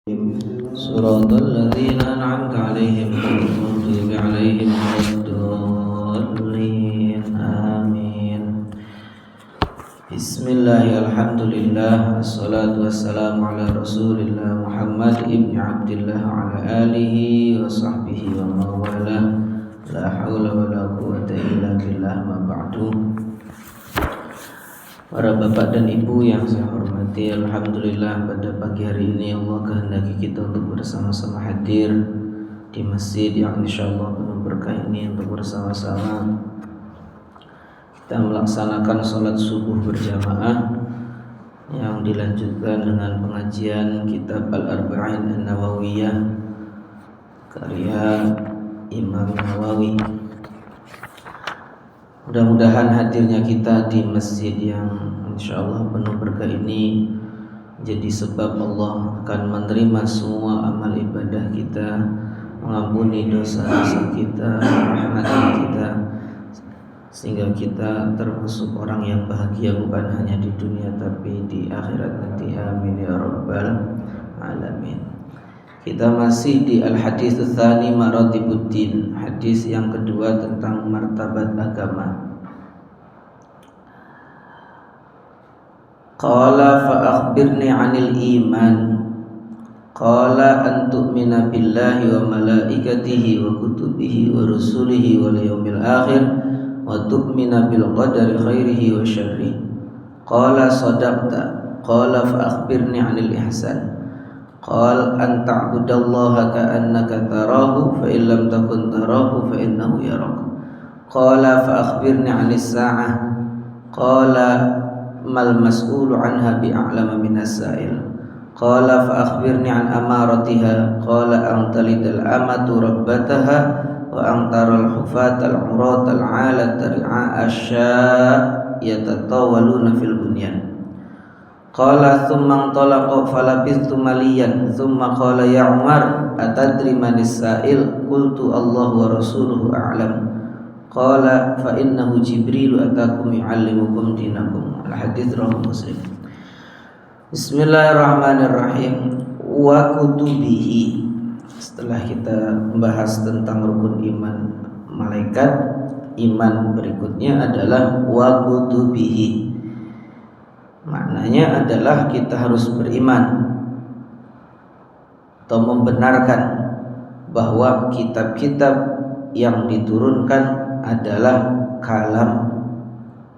صراط الذين أنعمت عليهم غير المغضوب عليهم ولا الضالين آمين. بسم الله الحمد لله والصلاة والسلام على رسول الله محمد ابن عبد الله وعلى آله وصحبه ومن والاه لا حول ولا قوة إلا بالله ما بعد. Para bapak dan ibu yang saya hormati, alhamdulillah pada pagi hari ini Allah kehendaki kita untuk bersama-sama hadir di masjid yang insyaallah penuh berkah ini untuk bersama-sama kita melaksanakan sholat subuh berjamaah yang dilanjutkan dengan pengajian kitab Al-Arba'in An-Nawawiyah karya Imam Nawawi. Mudah-mudahan hadirnya kita di masjid yang insyaallah penuh berkah ini jadi sebab Allah akan menerima semua amal ibadah kita, mengampuni dosa-dosa kita, merahmati kita, sehingga kita termasuk orang yang bahagia bukan hanya di dunia tapi di akhirat nanti. Amin ya rabbal alamin. Kita masih di al-hadits tsani maratibuddin, hadis yang kedua tentang martabat agama. Qala fa akhbirni 'anil iman. Qala an tu'mina billahi wa malaikatihi wa kutubihi wa rusulihi wal yawmil akhir wa tu'mina bil qadari khairihi wa syarrihi. Qala sadaqta. Qala fa akhbirni 'anil ihsan. Qal an ta'budallaha ka'annaka tarahu fa in lam takun tarahu fa innahu yarak. Qala fa akhbirni 'anis sa'ah. Qala mal mas'ulu 'anha bi'a'lama minas sa'il. Qala fa akhbirni 'an amaratiha. Qala an talidal amatu rabbataha wa an taral hufatal 'uratal 'alat ri'a asya' yatatawaluna fil bunyan. Qala thumma intalaqa falabithtu maliyan thumma qala ya Umar atadri manis sa'il qultu Allah wa rasuluhu a'lam. Qala fa innahu Jibril atakum yu'allimukum dinakum. Al-hadits rawahu Muslim. Bismillahirrahmanirrahim. Wa kutubihi. Setelah kita membahas tentang rukun iman malaikat, iman berikutnya adalah wa kutubihi. Maknanya adalah kita harus beriman atau membenarkan bahwa kitab-kitab yang diturunkan adalah kalam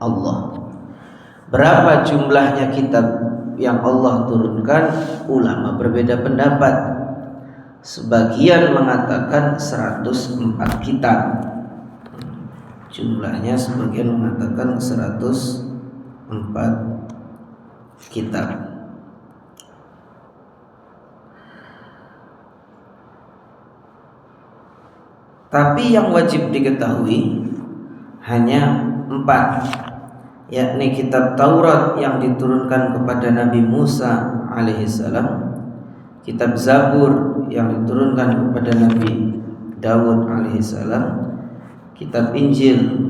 Allah. Berapa jumlahnya kitab yang Allah turunkan? Ulama berbeda pendapat. Sebagian mengatakan 104 kitab. Jumlahnya sebagian mengatakan 104 kitab. Tapi yang wajib diketahui hanya 4, yakni kitab Taurat yang diturunkan kepada Nabi Musa alaihissalam, kitab Zabur yang diturunkan kepada Nabi Daud alaihissalam, kitab Injil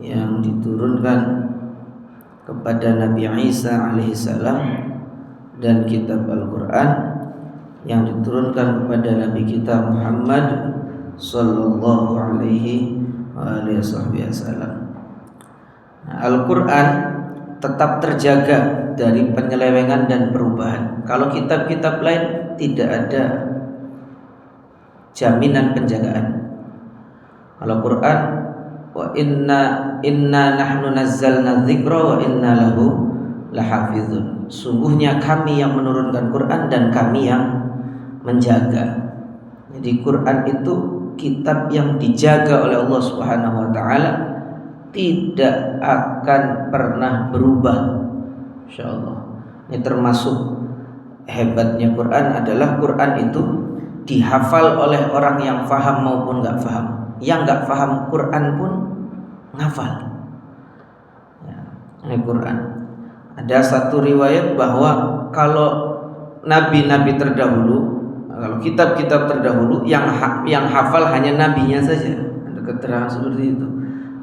yang diturunkan kepada Nabi Isa alaihissalam, dan kitab Al-Quran yang diturunkan kepada Nabi kita Muhammad sallallahu alaihi wasallam. Al-Quran tetap terjaga dari penyelewengan dan perubahan. Kalau kitab-kitab lain tidak ada jaminan penjagaan. Kalau Quran, wa inna nahnu nazzalna dzikra wa inna lahu lahafizun. Sungguhnya kami yang menurunkan Quran dan kami yang menjaga. Jadi Quran itu kitab yang dijaga oleh Allah Subhanahu wa taala, tidak akan pernah berubah insyaallah. Ini termasuk hebatnya Quran adalah Quran itu dihafal oleh orang yang faham maupun enggak faham. Yang enggak faham Quran pun ngafal. Ya, ini Quran. Ada satu riwayat bahwa kalau nabi-nabi terdahulu, kalau kitab-kitab terdahulu yang hafal hanya nabinya saja. Ada keterangan seperti itu.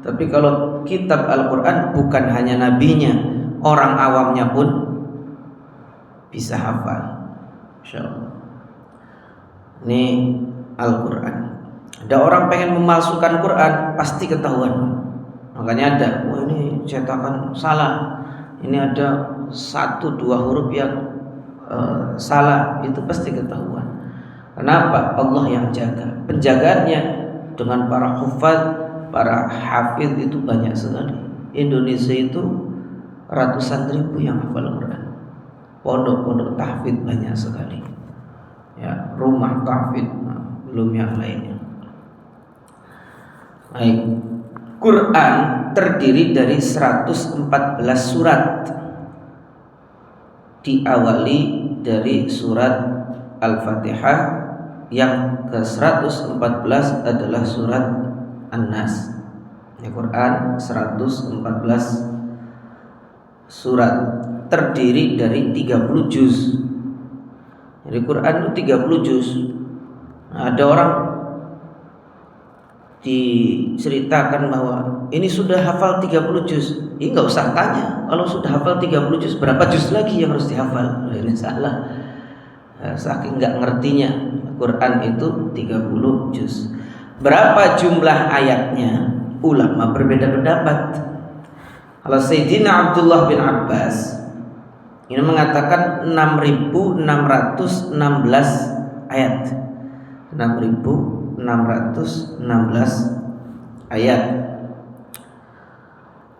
Tapi kalau kitab Al-Quran bukan hanya nabinya, orang awamnya pun bisa hafal. Insyaallah. Ini Al-Quran. Ada orang pengen memalsukan Quran, pasti ketahuan. Makanya ada, wah ini cetakan salah, ini ada 1-2 huruf yang salah, itu pasti ketahuan. Kenapa? Allah yang jaga. Penjagaannya dengan para hufaz, para hafiz itu banyak sekali. Indonesia itu ratusan ribu yang hafal Quran. Pondok-pondok tahfidz banyak sekali. Ya, rumah tahfidz, belum yang lainnya. Baik. Quran terdiri dari 114 surat. Diawali dari surat Al-Fatihah, yang ke-114 adalah surat An-Nas. Quran 114 surat, terdiri dari 30 juz. Jadi Quran itu 30 juz. Ada orang diceritakan bahwa ini sudah hafal 30 juz. Ini nggak usah tanya, kalau sudah hafal 30 juz, berapa juz lagi yang harus dihafal? Ini salah. Saking nggak ngertinya, Quran itu 30 juz. Berapa jumlah ayatnya? Ulama berbeda pendapat. Kalau Sayyidina Abdullah bin Abbas ini mengatakan 6.616 ayat. 6.616 ayat.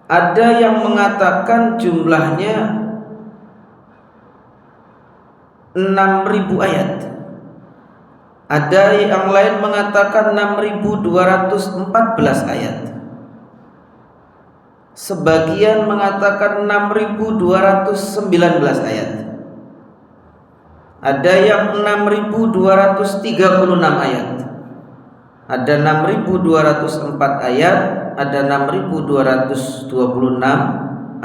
Ada yang mengatakan jumlahnya 6.000 ayat. Ada yang lain mengatakan 6.214 ayat. Sebagian mengatakan 6.219 ayat. Ada yang 6.236 ayat. Ada 6.204 ayat, ada 6.226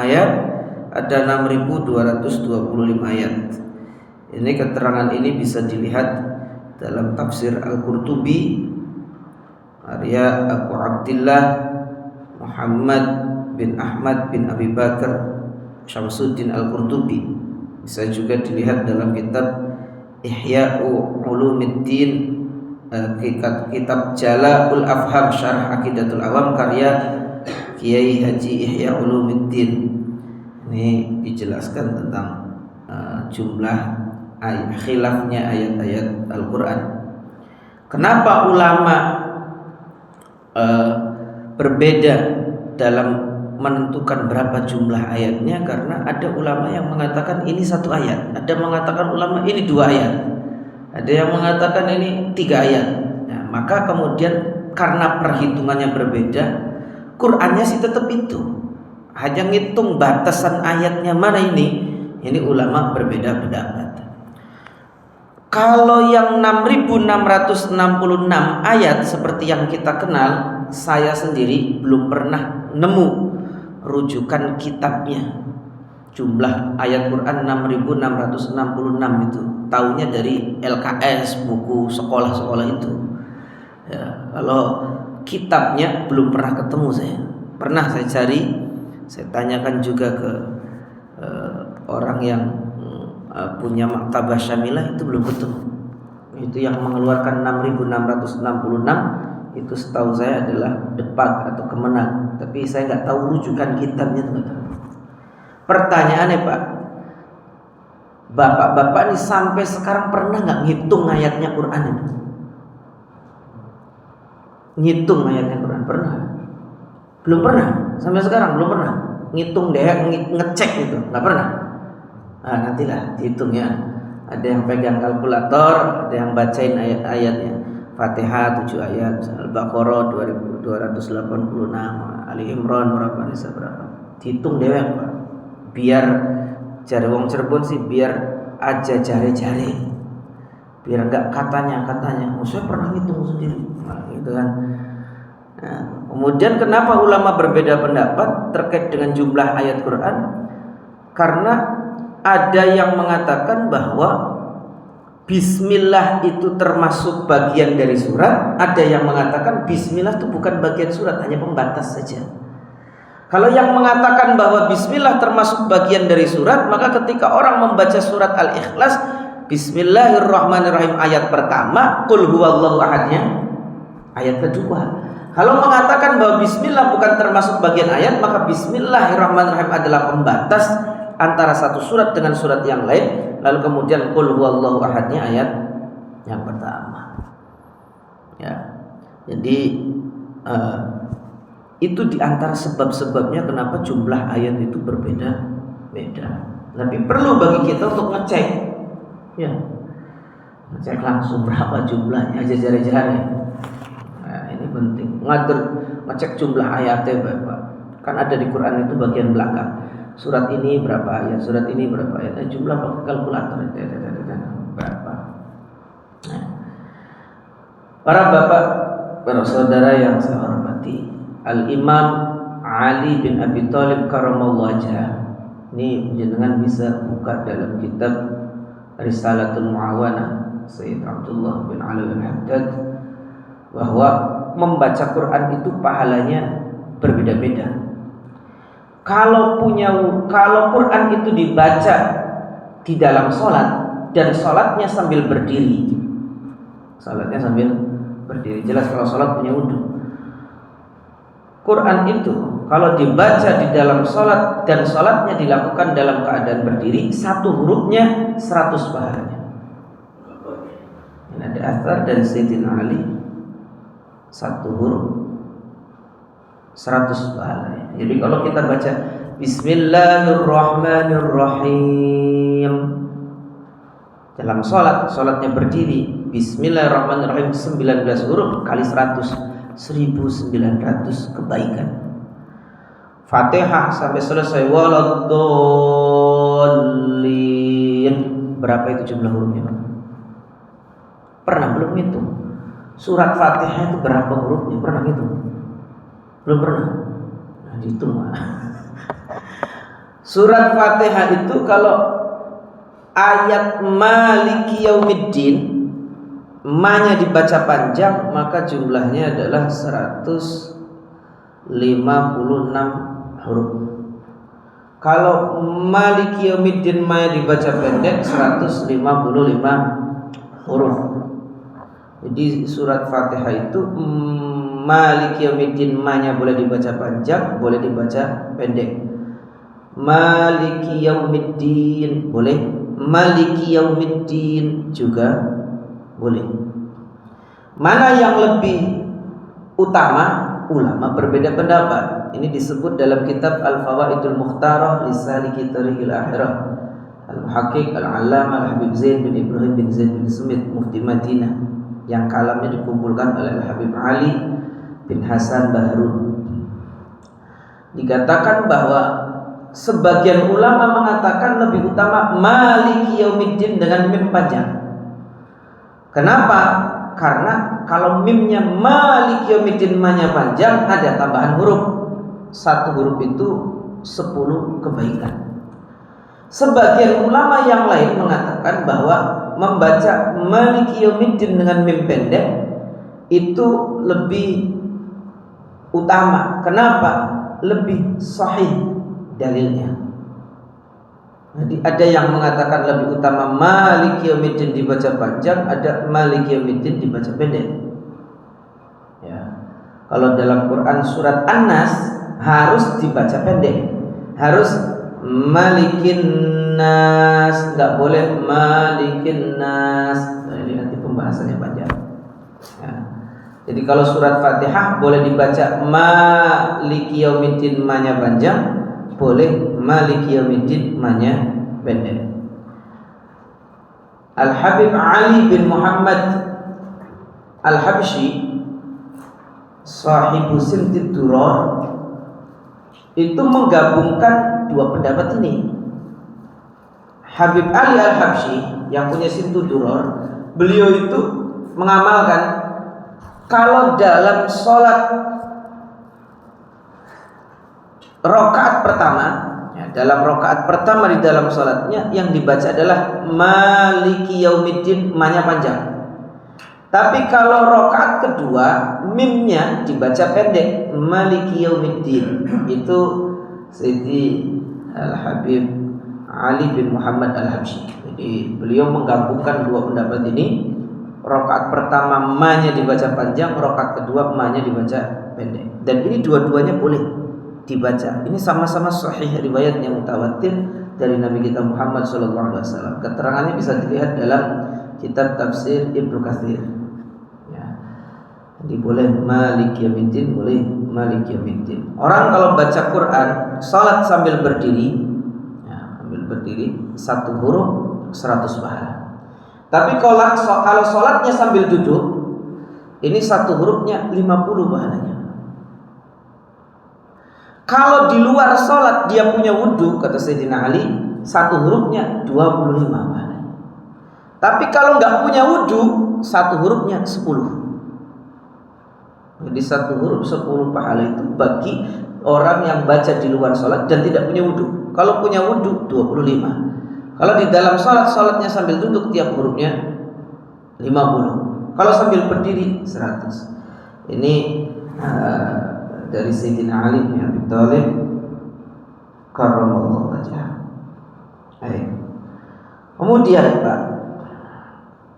ayat, ada 6.225 ayat. Ini keterangan ini bisa dilihat dalam tafsir Al-Qurtubi karya Abu Abdillah Muhammad bin Ahmad bin Abi Bakar Syamsuddin Al-Qurtubi. Bisa juga dilihat dalam kitab Ihya'u Ulumiddin, kitab Jala'ul Afham Syarah Aqidatul Awam karya Kiai Haji Ihya Ulumiddin. Ini dijelaskan tentang jumlah khilafnya ayat-ayat Al-Quran. Kenapa ulama berbeda dalam menentukan berapa jumlah ayatnya? Karena ada ulama yang mengatakan ini 1 ayat, ada mengatakan ulama ini 2 ayat, ada yang mengatakan ini 3 ayat. Nah, maka kemudian karena perhitungannya berbeda, Qur'annya sih tetap itu, hanya ngitung batasan ayatnya mana ini ulama berbeda pendapat. Kalau yang 6.666 ayat seperti yang kita kenal, saya sendiri belum pernah nemu rujukan kitabnya. Jumlah ayat Quran 6.666 itu tahunya dari LKS, buku sekolah-sekolah itu. Ya, kalau kitabnya belum pernah ketemu saya. Pernah saya cari, saya tanyakan juga ke orang yang punya maktabah syamilah, itu belum ketemu. Itu yang mengeluarkan 6.666 itu setahu saya adalah Depak atau Kemenang, tapi saya nggak tahu rujukan kitabnya. Pertanyaannya Pak, bapak-bapak ini sampai sekarang pernah nggak ngitung ayatnya Quran ini? Ngitung ayatnya Quran pernah? Belum pernah, sampai sekarang belum pernah ngitung deh, ngecek gitu, nggak pernah. Nah, nantilah dihitung ya. Ada yang pegang kalkulator, ada yang bacain ayat-ayatnya. Fatihah 7 ayat, Al-Baqarah 2286, Ali Imran berapa, Nisa berapa. Dihitung deh Pak. Biar jari wong Cirebon sih, biar aja jari-jari. Biar enggak katanya. Saya pernah ngitung sendiri. Nah, gitu kan. Nah, kemudian kenapa ulama berbeda pendapat terkait dengan jumlah ayat Quran? Karena ada yang mengatakan bahwa Bismillah itu termasuk bagian dari surat. Ada yang mengatakan Bismillah itu bukan bagian surat, hanya pembatas saja. Kalau yang mengatakan bahwa Bismillah termasuk bagian dari surat, maka ketika orang membaca surat Al-Ikhlas, Bismillahirrahmanirrahim ayat pertama, qul huwallahu ahadnya ayat kedua. Kalau mengatakan bahwa bismillah bukan termasuk bagian ayat, maka bismillahirrahmanirrahim adalah pembatas antara satu surat dengan surat yang lain. Lalu kemudian qul huwallahu ahadnya ayat yang pertama. Ya. Jadi itu diantara sebab-sebabnya kenapa jumlah ayat itu berbeda-beda. Tapi perlu bagi kita untuk ngecek, ya, ngecek langsung berapa jumlahnya aja jari-jari. Nah, ini penting. Ngecek jumlah ayatnya, Bapak. Kan ada di Quran itu bagian belakang. Surat ini berapa ayat, surat ini berapa ayat. Jumlah pakai kalkulator berapa. Nah, para bapak, para saudara yang saya hormati, Al-Imam Ali bin Abi Thalib karamallahu wajhah. Ini jenengan bisa buka dalam kitab Risalatul Muawana Sayyid Abdullah bin Ali al-Haddad, bahwa membaca Quran itu pahalanya berbeda-beda. Kalau Quran itu dibaca di dalam sholat dan sholatnya sambil berdiri, jelas kalau sholat punya wudhu. Quran itu kalau dibaca di dalam sholat dan sholatnya dilakukan dalam keadaan berdiri, satu hurufnya 100 pahalanya. Ini ada athar dari Sayyidina Ali, satu huruf 100 pahalanya. Jadi kalau kita baca Bismillahirrahmanirrahim dalam sholatnya berdiri, Bismillahirrahmanirrahim 19 huruf kali 100, 1900 kebaikan. Fatihah sampai selesai waladdallin, berapa itu jumlah hurufnya, Pak? Pernah belum itu? Surat Fatihah itu berapa hurufnya? Pernah itu? Belum pernah. Nah, dihitung. Surat Fatihah itu kalau ayat Maliki Yaumiddin ma-nya dibaca panjang, maka jumlahnya adalah 156 huruf. Kalau Maliki Yaumiddin ma-nya dibaca pendek, 155 huruf. Jadi surat Fatihah itu Maliki Yaumiddin ma-nya boleh dibaca panjang, boleh dibaca pendek. Maliki Yaumiddin boleh, Maliki Yaumiddin juga boleh. Mana yang lebih utama? Ulama berbeda pendapat. Ini disebut dalam kitab Al-Fawaidul Mukhtarah li Saliki Tariqil Akhirah, Al-Muhaqqiq Al-Allamah Al-Habib Zain bin Ibrahim bin Zaid bin Smith Mufti Madinah, yang kalamnya dikumpulkan oleh Al-Habib Ali bin Hasan Bahrun. Dikatakan bahwa sebagian ulama mengatakan lebih utama Maliki Yaumiddin dengan mim panjang. Kenapa? Karena kalau mimnya Maliki Yaumiddin ma-nya panjang, ada tambahan huruf. Satu huruf itu 10 kebaikan. Sebagian ulama yang lain mengatakan bahwa membaca Maliki Yaumiddin dengan mim pendek itu lebih utama. Kenapa? Lebih sahih dalilnya. Jadi ada yang mengatakan lebih utama Maliki Yaumiddin dibaca panjang, ada Maliki Yaumiddin dibaca pendek. Ya. Kalau dalam Quran surat An-Nas harus dibaca pendek, harus Malikin Nas, nggak boleh Malikin Nas. Nah, ini nanti pembahasannya panjang. Ya. Jadi kalau surat Fatihah boleh dibaca Maliki Yaumiddin ma-nya panjang, boleh Maliki Yaumiddin ma-nya pendek. Al-Habib Ali bin Muhammad Al-Habsyi, sahibu Simtid Durar, itu menggabungkan dua pendapat ini. Habib Ali Al-Habsyi yang punya Simtid Durar, beliau itu mengamalkan kalau dalam sholat rakaat pertama, ya, dalam rakaat pertama di dalam sholatnya yang dibaca adalah Maliki Yaumiddin ma-nya panjang. Tapi kalau rakaat kedua mimnya dibaca pendek, Maliki Yaumiddin. Itu Sayyidi Al-Habib Ali bin Muhammad Al-Habsyi. beliau menggabungkan dua pendapat ini. Rakaat pertama ma-nya dibaca panjang, rakaat kedua ma-nya dibaca pendek. Dan ini dua-duanya boleh dibaca. Ini sama-sama sahih riwayat yang mutawatir dari Nabi kita Muhammad SAW. Keterangannya bisa dilihat dalam kitab tafsir Ibnu Katsir. Ya. Jadi boleh Malik Yaumiddin, boleh Malik Yaumiddin. Orang kalau baca Quran, salat sambil berdiri, ya, sambil berdiri, satu huruf 100 pahala. Tapi kalau sholatnya sambil duduk, ini satu hurufnya 50 pahalanya. Kalau di luar sholat dia punya wudhu, kata Sayyidina Ali, satu hurufnya 25 pahalanya. Tapi kalau nggak punya wudhu, satu hurufnya 10. Jadi satu huruf 10 pahala itu bagi orang yang baca di luar sholat dan tidak punya wudhu. Kalau punya wudhu 25. Kalau di dalam sholatnya sambil duduk tiap hurufnya 50. Kalau sambil berdiri 100. Ini dari Sayyidina Ali bin Abi Thalib karramallahu wajhah. Kemudian Pak,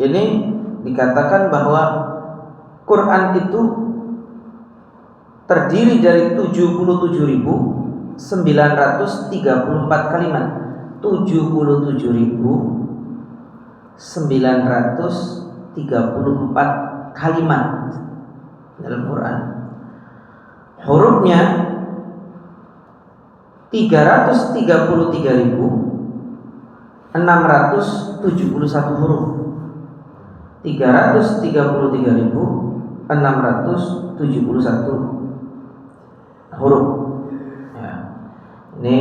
ini dikatakan bahwa Quran itu terdiri dari 77.934 kalimat. 77.934 kalimat dalam Quran. Hurufnya 333.671 huruf. 333.671 huruf. Ya. Ini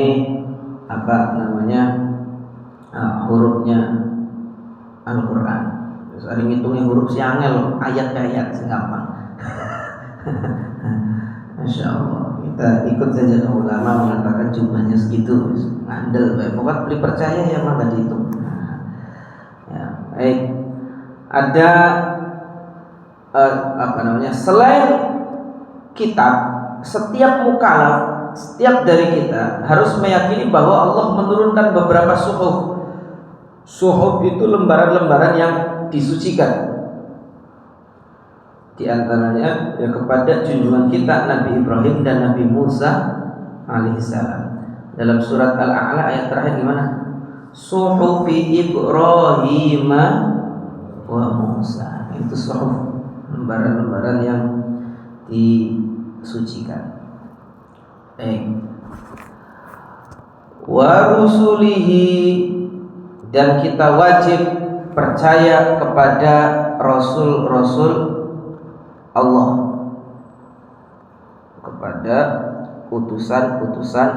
apa namanya hurufnya Al-Quran. Sering ngitungnya huruf siangel, ayat-ayat segampang. Masya Allah. Kita ikut saja ulama mengatakan jumlahnya segitu, ngandel. Pokoknya beli percaya ya maka dihitung. Ya, baik. Ada apa namanya? Selain kitab, setiap mukallaf, setiap dari kita harus meyakini bahwa Allah menurunkan beberapa suhuf. Suhuf itu lembaran-lembaran yang disucikan. Di antaranya ya kepada junjungan kita Nabi Ibrahim dan Nabi Musa alaihissalam. Dalam surat Al-A'la ayat terakhir gimana? Suhufi Ibrahim wa Musa. Itu suhuf, lembaran-lembaran yang disucikan. Wa rusulihi, dan kita wajib percaya kepada rasul-rasul Allah, kepada utusan-utusan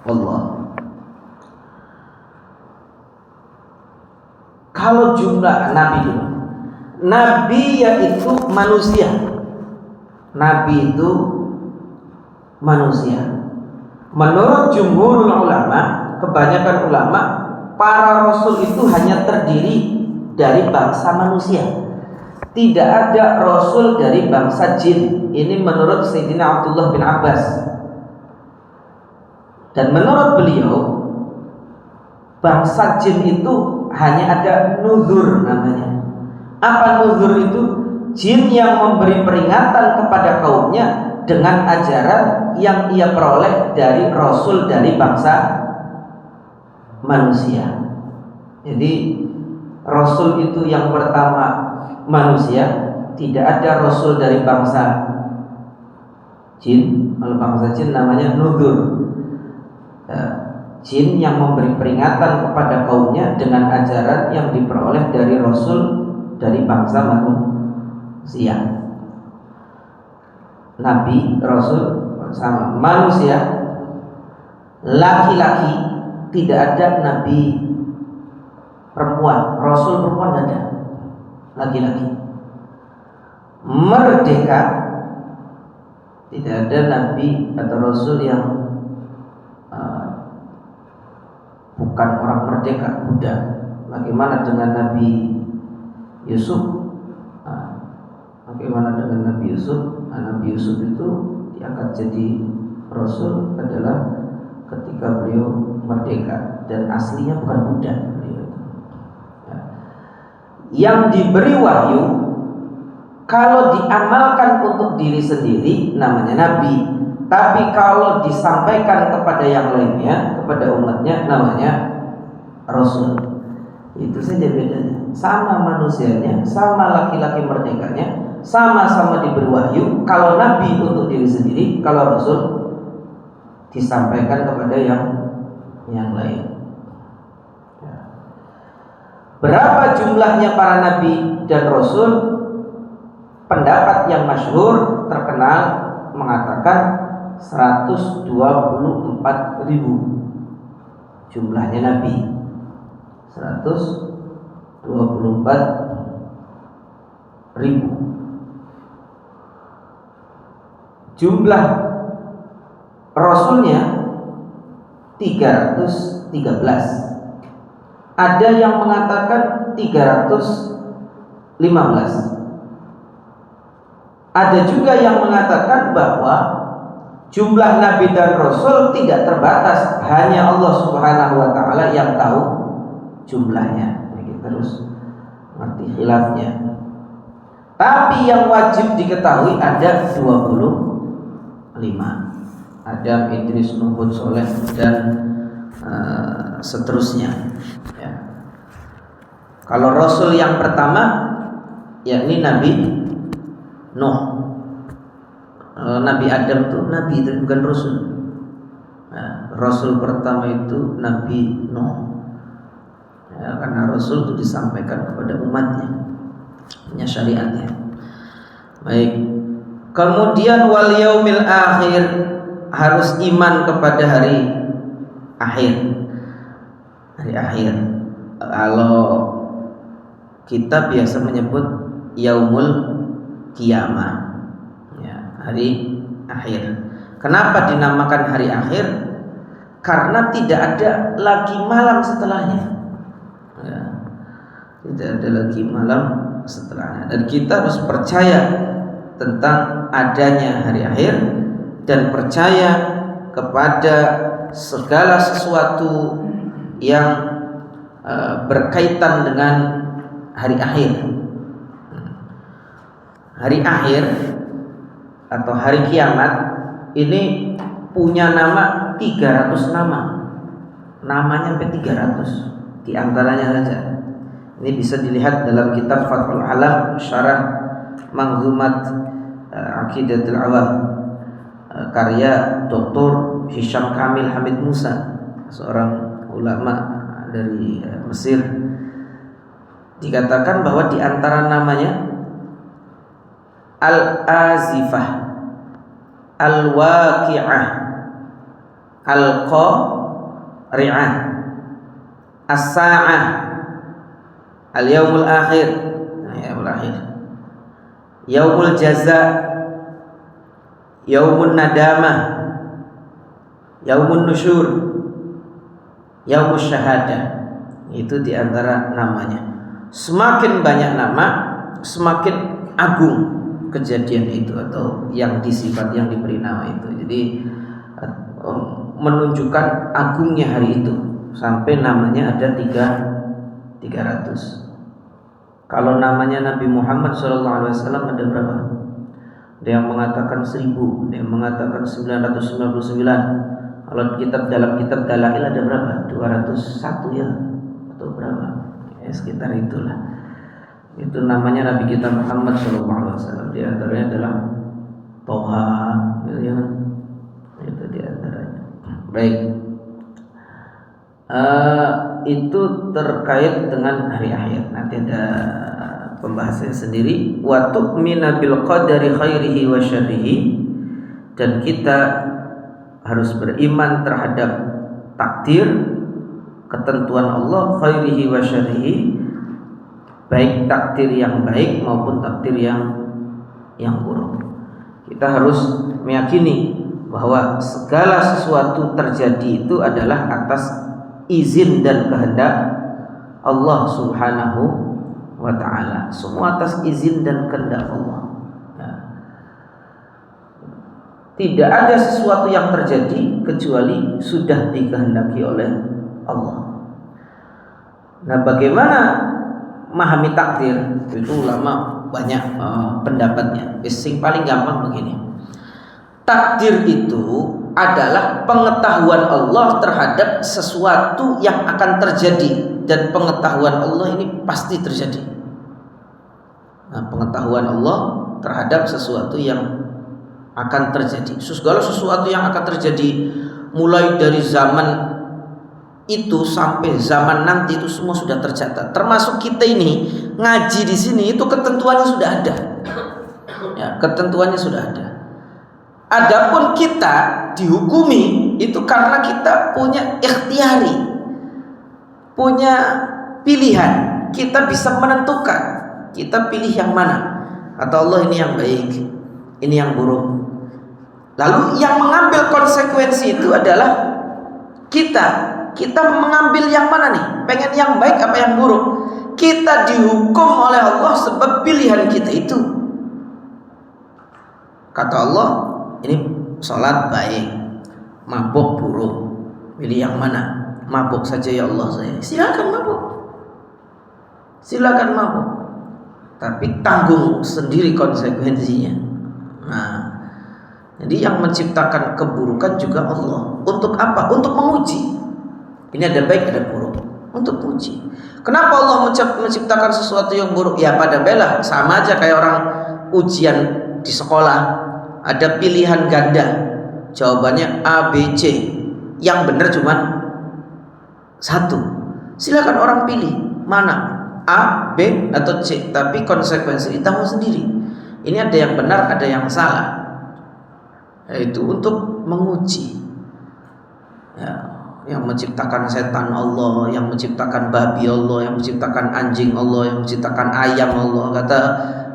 Allah. Kalau jumlah nabi dulu, nabi yaitu manusia. Nabi itu manusia. Menurut jumhurul ulama, kebanyakan ulama, para rasul itu hanya terdiri dari bangsa manusia. Tidak ada rasul dari bangsa jin. Ini menurut Sayyidina Abdullah bin Abbas. Dan menurut beliau, bangsa jin itu hanya ada nuzur namanya. Apa nuzur itu? Jin yang memberi peringatan kepada kaumnya dengan ajaran yang ia peroleh dari rasul dari bangsa manusia. Jadi rasul itu yang pertama manusia, tidak ada rasul dari bangsa jin. Kalau bangsa jin namanya nuzur. Jin yang memberi peringatan kepada kaumnya dengan ajaran yang diperoleh dari rasul dari bangsa manusia. Nabi, rasul sama manusia, laki-laki, tidak ada nabi perempuan, rasul perempuan tidak ada, laki-laki. Merdeka, tidak ada nabi atau rasul yang bukan orang merdeka, budak. Bagaimana dengan Nabi Yusuf? Bagaimana dengan Nabi Yusuf? Nabi Yusuf itu diangkat jadi rasul adalah ketika beliau merdeka, dan aslinya bukan budak beliau itu. yang diberi wahyu kalau diamalkan untuk diri sendiri namanya nabi, tapi kalau disampaikan kepada yang lainnya, kepada umatnya, namanya rasul. Itu saja bedanya. Sama manusianya, sama laki-laki merdekanya, sama-sama diberi wahyu. Kalau nabi untuk diri sendiri, kalau rasul disampaikan kepada yang lain. Berapa jumlahnya para nabi dan rasul? Pendapat yang masyhur terkenal mengatakan 124.000 jumlahnya nabi. 124.000. Jumlah rasulnya 313. Ada yang mengatakan 315. Ada juga yang mengatakan bahwa jumlah nabi dan rasul tidak terbatas, hanya Allah Subhanahu wa taala yang tahu jumlahnya. Kita terus ngerti khilafnya. Tapi yang wajib diketahui ada 25. Adam, Idris, Nuh, Hud, Saleh dan seterusnya. Ya. Kalau rasul yang pertama yakni Nabi Nuh. Nabi Adam itu nabi, itu bukan rasul. Nah, rasul pertama itu Nabi Nuh. Ya, karena rasul itu disampaikan kepada umatnya, punya syariatnya. Baik. Kemudian wal yaumil akhir, harus iman kepada hari akhir. Hari akhir. Kalau kita biasa menyebut yaumul kiamah, ya, hari akhir. Kenapa dinamakan hari akhir? Karena tidak ada lagi malam setelahnya, ya, tidak ada lagi malam setelahnya. Dan kita harus percaya tentang adanya hari akhir dan percaya kepada segala sesuatu yang berkaitan dengan hari akhir. Hari akhir atau hari kiamat ini punya nama 300 nama. Namanya sampai 300 di antaranya saja. Ini bisa dilihat dalam kitab Fathul Alam Syarah Manzumat Aqidatul Awam, karya Dr. Hisham Kamil Hamid Musa, seorang ulama dari Mesir. Dikatakan bahwa di antara namanya Al-Azifah, Al-Waqi'ah, Al-Qari'ah, As-Sa'ah, Al-Yaumul Akhir, Yaumul Akhir, Yaumul Jaza, Yaumun Nadamah, Yaumun Nusyur, Yaumus Syahadah. Itu di antara namanya. Semakin banyak nama, semakin agung kejadian itu atau yang disifat, yang diberi nama itu. Jadi menunjukkan agungnya hari itu, sampai namanya ada 300. Kalau namanya Nabi Muhammad SAW ada berapa? Ada yang mengatakan 1000, ada yang mengatakan 999. Kalau dalam kitab Dalail ada berapa? 201 ya, atau berapa? Ya, sekitar itulah. Itu namanya Nabi kita Muhammad SAW. Di antaranya adalah Toha, gitu ya. Itu di antaranya. Baik. Itu terkait dengan hari akhir. Nanti ada pembahasan sendiri. Wa tu'mina bil qadari khairihi wa syarrihi, dan kita harus beriman terhadap takdir, ketentuan Allah, khairihi wa syarrihi, baik takdir yang baik maupun takdir yang buruk. Kita harus meyakini bahwa segala sesuatu terjadi itu adalah atas izin dan kehendak Allah Subhanahu wa ta'ala. Semua atas izin dan kehendak Allah. Tidak ada sesuatu yang terjadi kecuali sudah dikehendaki oleh Allah. Nah, bagaimana memahami takdir itu ulama banyak pendapatnya. Sing paling gampang begini. Takdir itu adalah pengetahuan Allah terhadap sesuatu yang akan terjadi, dan pengetahuan Allah ini pasti terjadi. Nah, pengetahuan Allah terhadap sesuatu yang akan terjadi. Segala sesuatu yang akan terjadi mulai dari zaman itu sampai zaman nanti itu semua sudah tercatat. Termasuk kita ini ngaji di sini itu ketentuannya sudah ada. Ya, ketentuannya sudah ada. Adapun kita dihukumi itu karena kita punya ikhtiari, punya pilihan. Kita bisa menentukan, kita pilih yang mana. Atau Allah ini yang baik, ini yang buruk. Lalu yang mengambil konsekuensi itu adalah kita. Kita mengambil yang mana nih? Pengen yang baik apa yang buruk? Kita dihukum oleh Allah sebab pilihan kita itu. Kata Allah, ini sholat baik, mabuk buruk. Pilih yang mana? Mabuk saja ya Allah saya. Silakan mabuk. Silakan mabuk. Tapi tanggung sendiri konsekuensinya. Nah, jadi yang menciptakan keburukan juga Allah. Untuk apa? Untuk menguji. Ini ada baik, ada buruk. Untuk menguji. Kenapa Allah menciptakan sesuatu yang buruk? Ya pada bela, sama aja kayak orang ujian di sekolah. Ada pilihan ganda, jawabannya A, B, C. Yang benar cuma satu. Silakan orang pilih mana, A, B, atau C. Tapi konsekuensi ditanggung sendiri. Ini ada yang benar, ada yang salah. Yaitu untuk menguji. Ya, yang menciptakan setan Allah, yang menciptakan babi Allah, yang menciptakan anjing Allah, yang menciptakan ayam Allah. Kata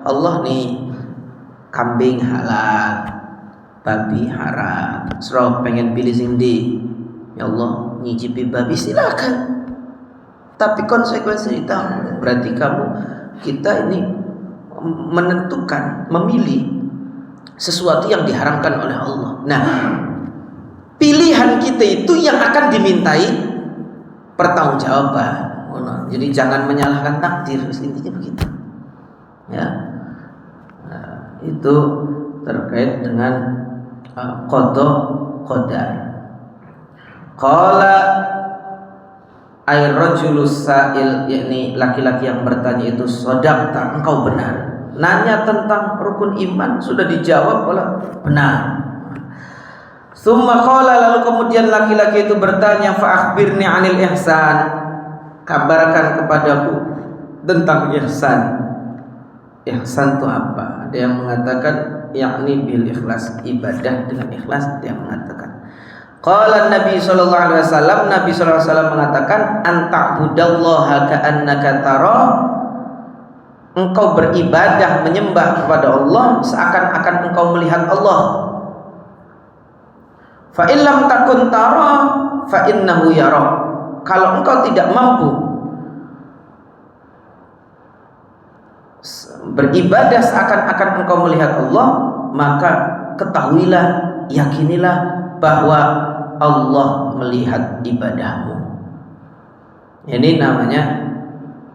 Allah nih, kambing halal, babi haram. Serau pengen pilih sindi, ya Allah nyicipi babi silakan. Tapi konsekuensi ditanggung. Berarti kita ini menentukan, memilih sesuatu yang diharamkan oleh Allah. Nah, pilihan kita itu yang akan dimintai pertanggungjawaban. Jadi jangan menyalahkan takdir, intinya begitu. Ya. Itu terkait dengan qada qadar. Qala ay rajulus sa'il, yakni laki-laki yang bertanya itu, shadaqta, engkau benar. Nanya tentang rukun iman sudah dijawab oleh benar. Summa qala, lalu kemudian laki-laki itu bertanya, fa akhbirni 'anil ihsan, kabarkan kepadaku tentang ihsan. Ihsan itu apa? Ada yang mengatakan yakni bil ikhlas, ibadah dengan ikhlas. Ada yang mengatakan qala Nabi sallallahu alaihi wasallam, Nabi sallallahu alaihi wasallam mengatakan anta'budallaha ka'annaka tara, engkau beribadah menyembah kepada Allah seakan-akan engkau melihat Allah. Fa illam takun tara fa innahu yara, kalau engkau tidak mampu beribadah seakan-akan engkau melihat Allah, maka ketahuilah, yakinilah bahwa Allah melihat ibadahmu. Ini namanya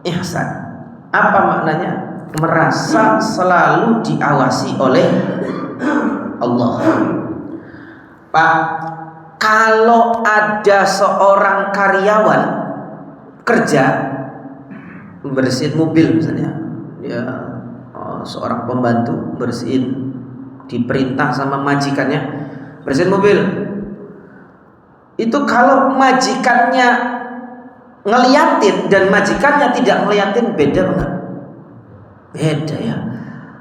ihsan. Apa maknanya? Merasa selalu diawasi oleh Allah. Pak, kalau ada seorang karyawan kerja bersihin mobil misalnya, dia seorang pembantu bersihin, diperintah sama majikannya bersihin mobil. Itu kalau majikannya ngeliatin dan majikannya tidak ngeliatin, beda enggak? Beda ya.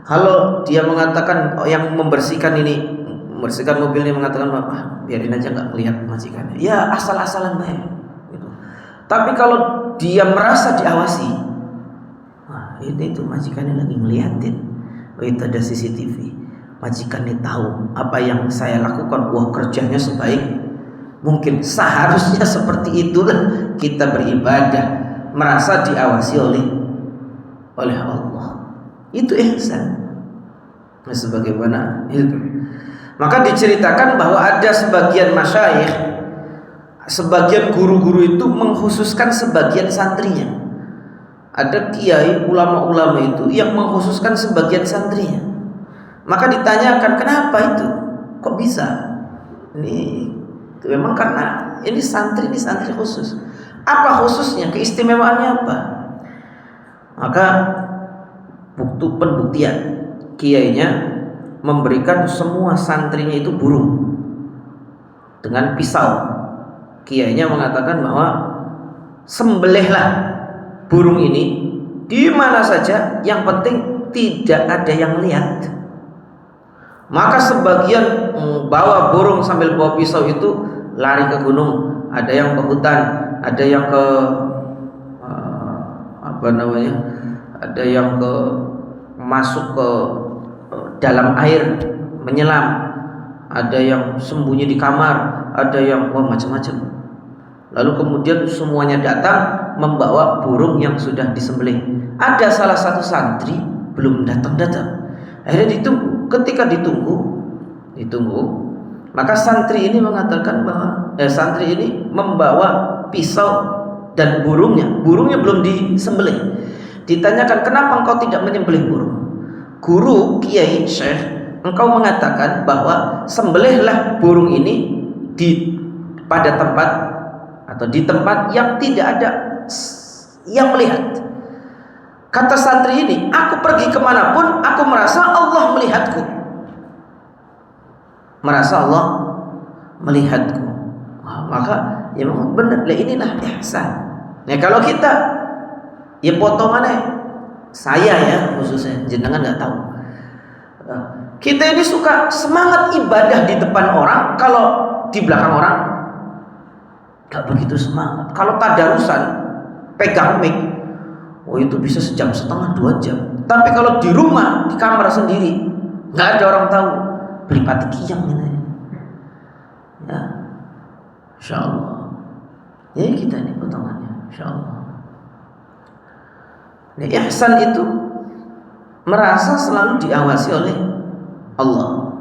Kalau dia mengatakan yang membersihkan mobilnya mengatakan, biarin aja nggak ngeliat majikannya, ya asal-asalan baik gitu. Tapi kalau dia merasa diawasi, itu majikannya lagi ngeliatin. Itu ada CCTV, majikannya tahu apa yang saya lakukan. Wah, kerjanya sebaik mungkin. Seharusnya seperti itulah kita beribadah, merasa diawasi oleh Allah. Itu ihsan. Nah, sebagaimana itu, maka diceritakan bahwa ada sebagian masyayikh, sebagian guru-guru itu mengkhususkan sebagian santrinya. ada kiai, ulama-ulama itu yang mengkhususkan sebagian santrinya. Maka ditanyakan, kenapa itu? Kok bisa? Ini memang karena ini santri khusus. Apa khususnya? Keistimewaannya apa? Maka pembuktian, kiainya memberikan semua santrinya itu burung dengan pisau. Kiainya mengatakan bahwa sembelihlah burung ini di mana saja, yang penting tidak ada yang lihat. Maka sebagian bawa burung sambil bawa pisau itu lari ke gunung, ada yang ke hutan, ada yang ke ada yang ke masuk ke dalam air menyelam, ada yang sembunyi di kamar, ada yang macam-macam. Lalu kemudian semuanya datang membawa burung yang sudah disembelih. Ada salah satu santri belum datang. Akhirnya ditunggu. Ketika ditunggu, maka santri ini mengatakan bahwa santri ini membawa pisau dan burungnya belum disembelih. Ditanyakan, kenapa engkau tidak menyembelih burung? Guru kiai syekh, engkau mengatakan bahwa sembelihlah burung ini pada tempat atau di tempat yang tidak ada yang melihat. Kata santri ini, aku pergi kemanapun, aku merasa Allah melihatku. Maka ya memang benar, inilah ihsan. Nah kalau kita ya potongannya, saya ya khususnya, jenengan nggak tahu. Kita ini suka semangat ibadah di depan orang, kalau di belakang orang gak begitu semangat. Kalau tadarusan pegang mic, itu bisa sejam setengah 2 jam. Tapi kalau di rumah, di kamar sendiri, gak ada orang tahu, beli pati kiyang ini. Ya, insyaallah. Ya kita ini potongannya, insyaallah. Nah, ihsan itu merasa selalu diawasi oleh Allah.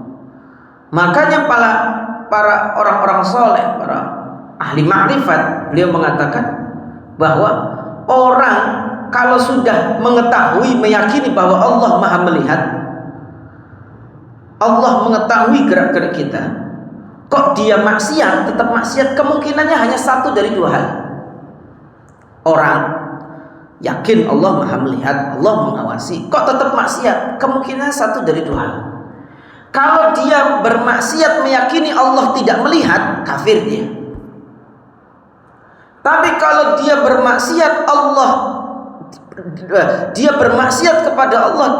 Makanya para orang-orang soleh, para ahli ma'rifat, beliau mengatakan bahwa orang kalau sudah mengetahui, meyakini bahwa Allah Maha melihat, Allah mengetahui gerak-gerik kita, kok dia maksiat, tetap maksiat, kemungkinannya hanya satu dari 2 hal. Orang yakin Allah Maha melihat, Allah mengawasi, kok tetap maksiat, kemungkinan satu dari 2 hal. Kalau dia bermaksiat meyakini Allah tidak melihat, kafir dia. Tapi kalau dia bermaksiat dia bermaksiat kepada Allah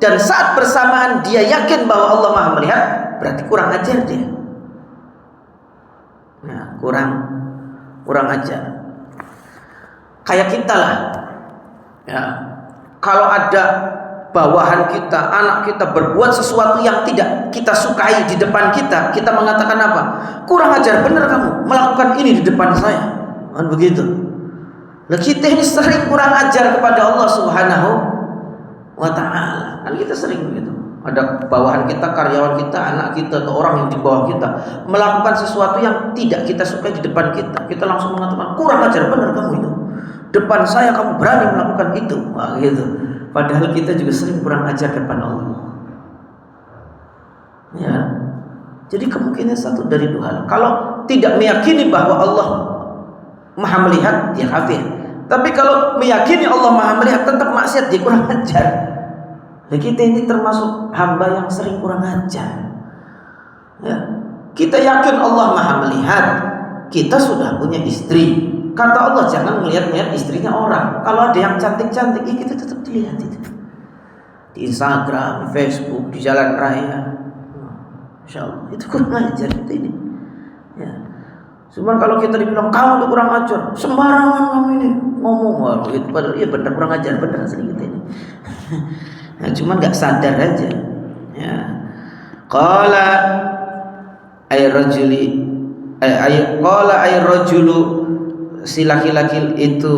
dan saat bersamaan dia yakin bahwa Allah Maha melihat, berarti kurang ajar dia. Nah, kurang ajar. Kayak kita lah. Ya. Kalau ada bawahan kita, anak kita berbuat sesuatu yang tidak kita sukai di depan kita, kita mengatakan apa? Kurang ajar benar kamu melakukan ini di depan saya. Kan begitu. Nah, kita ini sering kurang ajar kepada Allah Subhanahu wa ta'ala. Kan kita sering begitu. Ada bawahan kita, karyawan kita, anak kita, atau orang yang di bawah kita melakukan sesuatu yang tidak kita sukai di depan kita. Kita langsung mengatakan, kurang ajar benar kamu itu. Depan saya kamu berani melakukan itu. Wah, gitu. Padahal kita juga sering kurang ajar depan Allah. Ya. Jadi kemungkinan satu dari 2 hal. Kalau tidak meyakini bahwa Allah Maha melihat, dia kafir. Tapi kalau meyakini Allah Maha melihat tetap maksiat, dia kurang ajar. Nah, kita ini termasuk hamba yang sering kurang ajar. Ya. Kita yakin Allah Maha melihat. Kita sudah punya istri. Kata Allah, jangan melihat-lihat istrinya orang. Kalau ada yang cantik-cantik, kita tetap dilihat itu. Di Instagram, di Facebook, di jalan raya. Insyaallah, itu kurang ajar kita ini. Ya. Cuman kalau kita dibilang kamu tuh kurang ajar, sembarangan kamu ini ngomong, itu padahal iya benar kurang ajar, benar asli kita ini. Nah, cuman nggak sadar aja. Ya. Qala ay rajulu, si laki-laki itu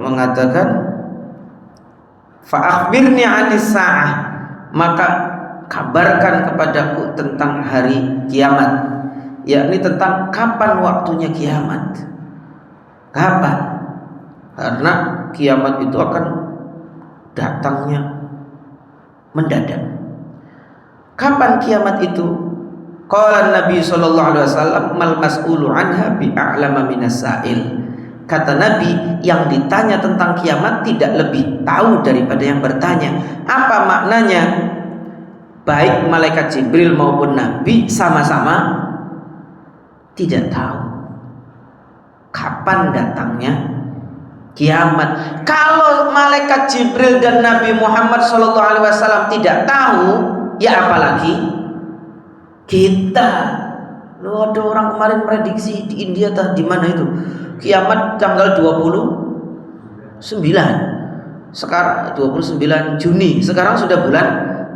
mengatakan, fa akhbirni 'anis sa'ah, maka kabarkan kepadaku tentang hari kiamat. Yakni tentang kapan waktunya kiamat. Kapan? Karena kiamat itu akan datangnya mendadak. Kapan kiamat itu? Qala Nabi sallallahu alaihi wasallam mal mas'ulu anha bi'a'lama minas sa'il. Kata Nabi, yang ditanya tentang kiamat tidak lebih tahu daripada yang bertanya. Apa maknanya? Baik malaikat Jibril maupun Nabi sama-sama tidak tahu kapan datangnya kiamat. Kalau malaikat Jibril dan Nabi Muhammad SAW tidak tahu, ya apalagi kita. Loh, ada orang kemarin prediksi di India di mana itu kiamat tanggal 29. Sekarang 29 Juni. Sekarang sudah bulan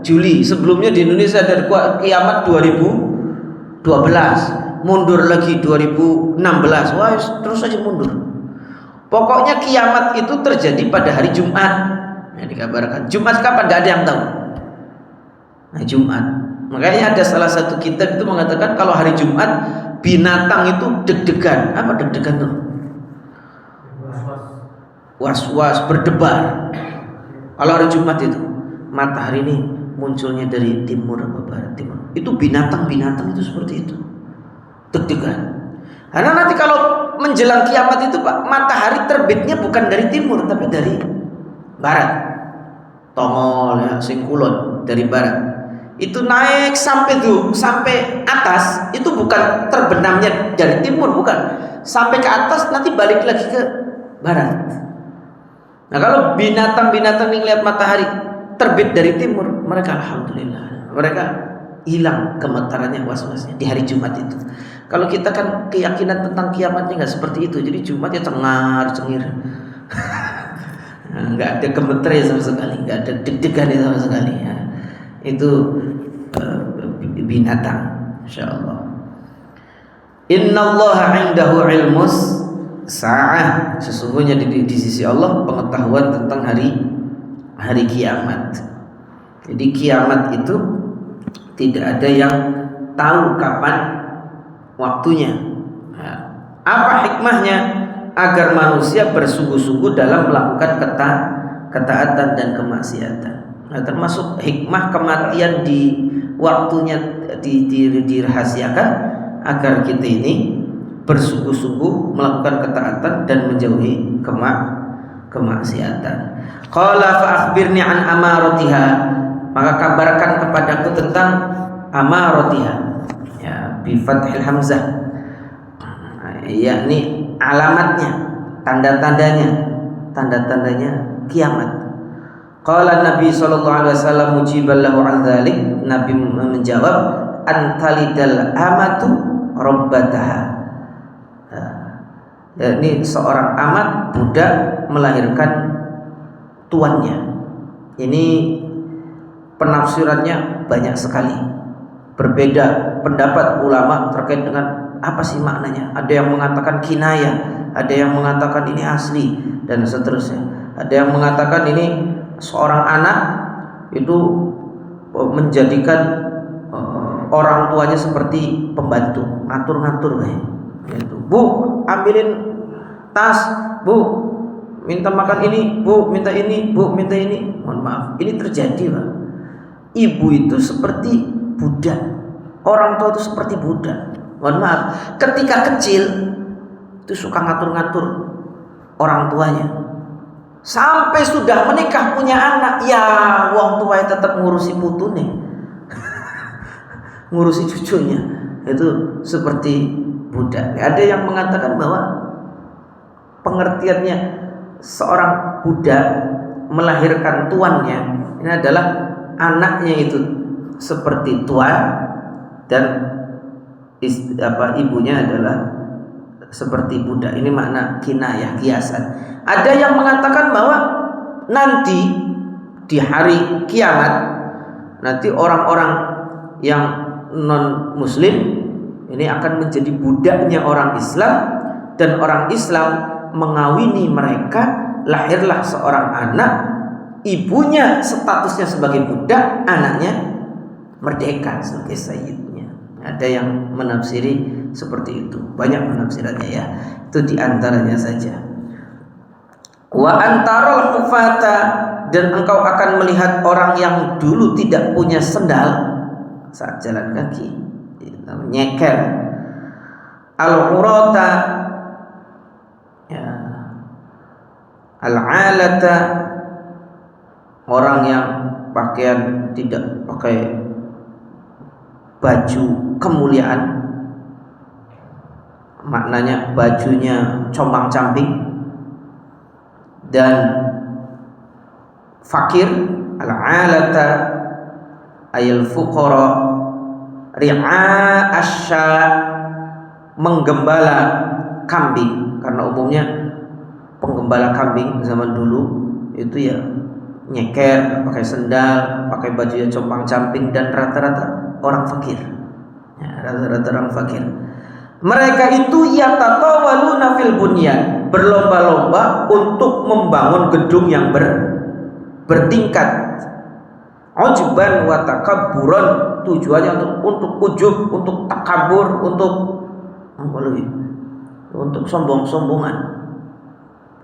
Juli. Sebelumnya di Indonesia ada kiamat 2012. Mundur lagi 2016. Wah, terus aja mundur. Pokoknya kiamat itu terjadi pada hari Jumat. Yang dikabarkan. Jumat kapan? Tidak ada yang tahu. Nah, Jumat. Makanya ada salah satu kitab itu mengatakan kalau hari Jumat binatang itu deg-degan. Apa deg-degan tuh? Was-was, berdebar. Kalau hari Jumat itu matahari ini munculnya dari timur atau barat timur. Itu binatang-binatang itu seperti itu. Deg-degan. Karena nanti kalau menjelang kiamat itu Pak, matahari terbitnya bukan dari timur tapi dari barat. Tongol ya, singkulon dari barat. Itu naik sampai atas, itu bukan terbenamnya dari timur, bukan. Sampai ke atas nanti balik lagi ke barat. Nah, kalau binatang-binatang yang lihat matahari terbit dari timur, mereka alhamdulillah, mereka hilang gemetarannya, was-wasnya di hari Jumat itu. Kalau kita kan keyakinan tentang kiamatnya nggak seperti itu, jadi Jumat ya cengar-cengir, nggak ada gemeternya sama sekali, nggak ada deg-degannya sama sekali. Ya. Itu binatang, insyaallah. Innallaha 'indahu 'ilmus sa'ah. Sesungguhnya di sisi Allah pengetahuan tentang hari kiamat. Jadi kiamat itu tidak ada yang tahu kapan waktunya. Nah, apa hikmahnya? Agar manusia bersungguh-sungguh dalam melakukan ketaatan dan kemaksiatan. Nah, termasuk hikmah kematian di waktunya dirahasiakan agar kita ini bersungguh-sungguh melakukan ketaatan dan menjauhi kemaksiatan. Qala fa akhbirni an amaratiha, maka kabarkan kepadaku tentang amaratiha, ya, bi fathil hamzah, yakni alamatnya, tanda-tandanya kiamat. Qala Nabi sallallahu alaihi wasallam mujiban lahu an dzalik, Nabi menjawab, antalidal amatu rabbataha. Ini seorang amat budak melahirkan tuannya. Ini penafsirannya banyak sekali. Berbeda pendapat ulama terkait dengan apa sih maknanya. Ada yang mengatakan kinayah, ada yang mengatakan ini asli dan seterusnya. Ada yang mengatakan ini seorang anak itu menjadikan orang tuanya seperti pembantu, ngatur-ngatur gitu. Bu, ambilin tas, Bu, minta makan ini, Bu, minta ini, Bu, minta ini. Mohon maaf, ini terjadi, Pak. Ibu itu seperti budak, orang tua itu seperti budak. Mohon maaf, ketika kecil itu suka ngatur-ngatur orang tuanya. Sampai sudah menikah punya anak, ya wong tuanya tetap ngurusi putune, ngurusi cucunya. Itu seperti budak. Ada yang mengatakan bahwa pengertiannya seorang budak melahirkan tuannya ini adalah anaknya itu seperti tuan dan ibunya adalah seperti budak. Ini makna kinayah, kiasan. Ada yang mengatakan bahwa nanti di hari kiamat nanti orang-orang yang non muslim ini akan menjadi budaknya orang Islam, dan orang Islam mengawini mereka, lahirlah seorang anak, ibunya statusnya sebagai budak, anaknya merdeka sebagai sayyidnya. Ada yang menafsiri seperti itu, banyak penafsirannya ya. Itu diantaranya saja. Wa antarul hufata, dan engkau akan melihat orang yang dulu tidak punya sendal saat jalan kaki, nyeker. Al-urata, ya, al-alata, orang yang pakaian tidak pakai baju kemuliaan, maknanya bajunya compang-camping. Dan fakir, al-alata ayal fuqara, ri'a asya, menggembala kambing, karena umumnya penggembala kambing zaman dulu itu ya nyeker, pakai sendal, pakai baju yang compang-camping, dan rata-rata orang fakir. Ya, rata-rata orang fakir. Mereka itu yatatawaluna fil bunyan, berlomba-lomba untuk membangun gedung yang bertingkat. Ujban wa takabburan, tujuannya untuk ujub, untuk takabur, untuk apa lagi? Untuk sombong-sombongan.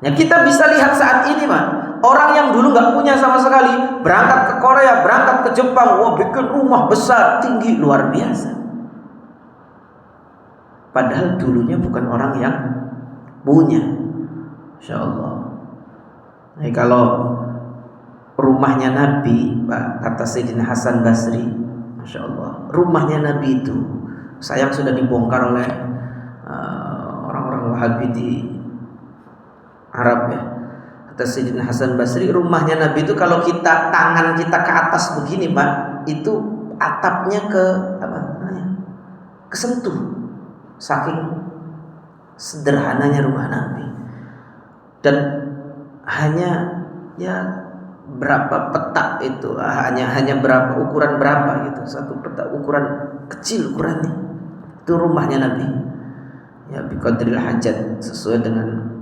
Nah, kita bisa lihat saat ini, Pak, orang yang dulu nggak punya sama sekali berangkat ke Korea, berangkat ke Jepang, wah bikin rumah besar, tinggi, luar biasa. Padahal dulunya bukan orang yang punya. Insya Allah. Nah, kalau rumahnya Nabi, Pak, kata Sayyidina Hasan Basri, Masya Allah, rumahnya Nabi itu sayang sudah dibongkar oleh orang-orang Wahabi di Arab ya. Kata Sayyidina Hasan Basri, rumahnya Nabi itu kalau kita tangan kita ke atas begini, Pak, itu atapnya kesentuh. Saking sederhananya rumah Nabi. Dan hanya ya berapa petak itu, hanya berapa, ukuran berapa gitu, satu petak ukuran kecil ukurannya, itu rumahnya Nabi. Ya biqadril hajat, sesuai dengan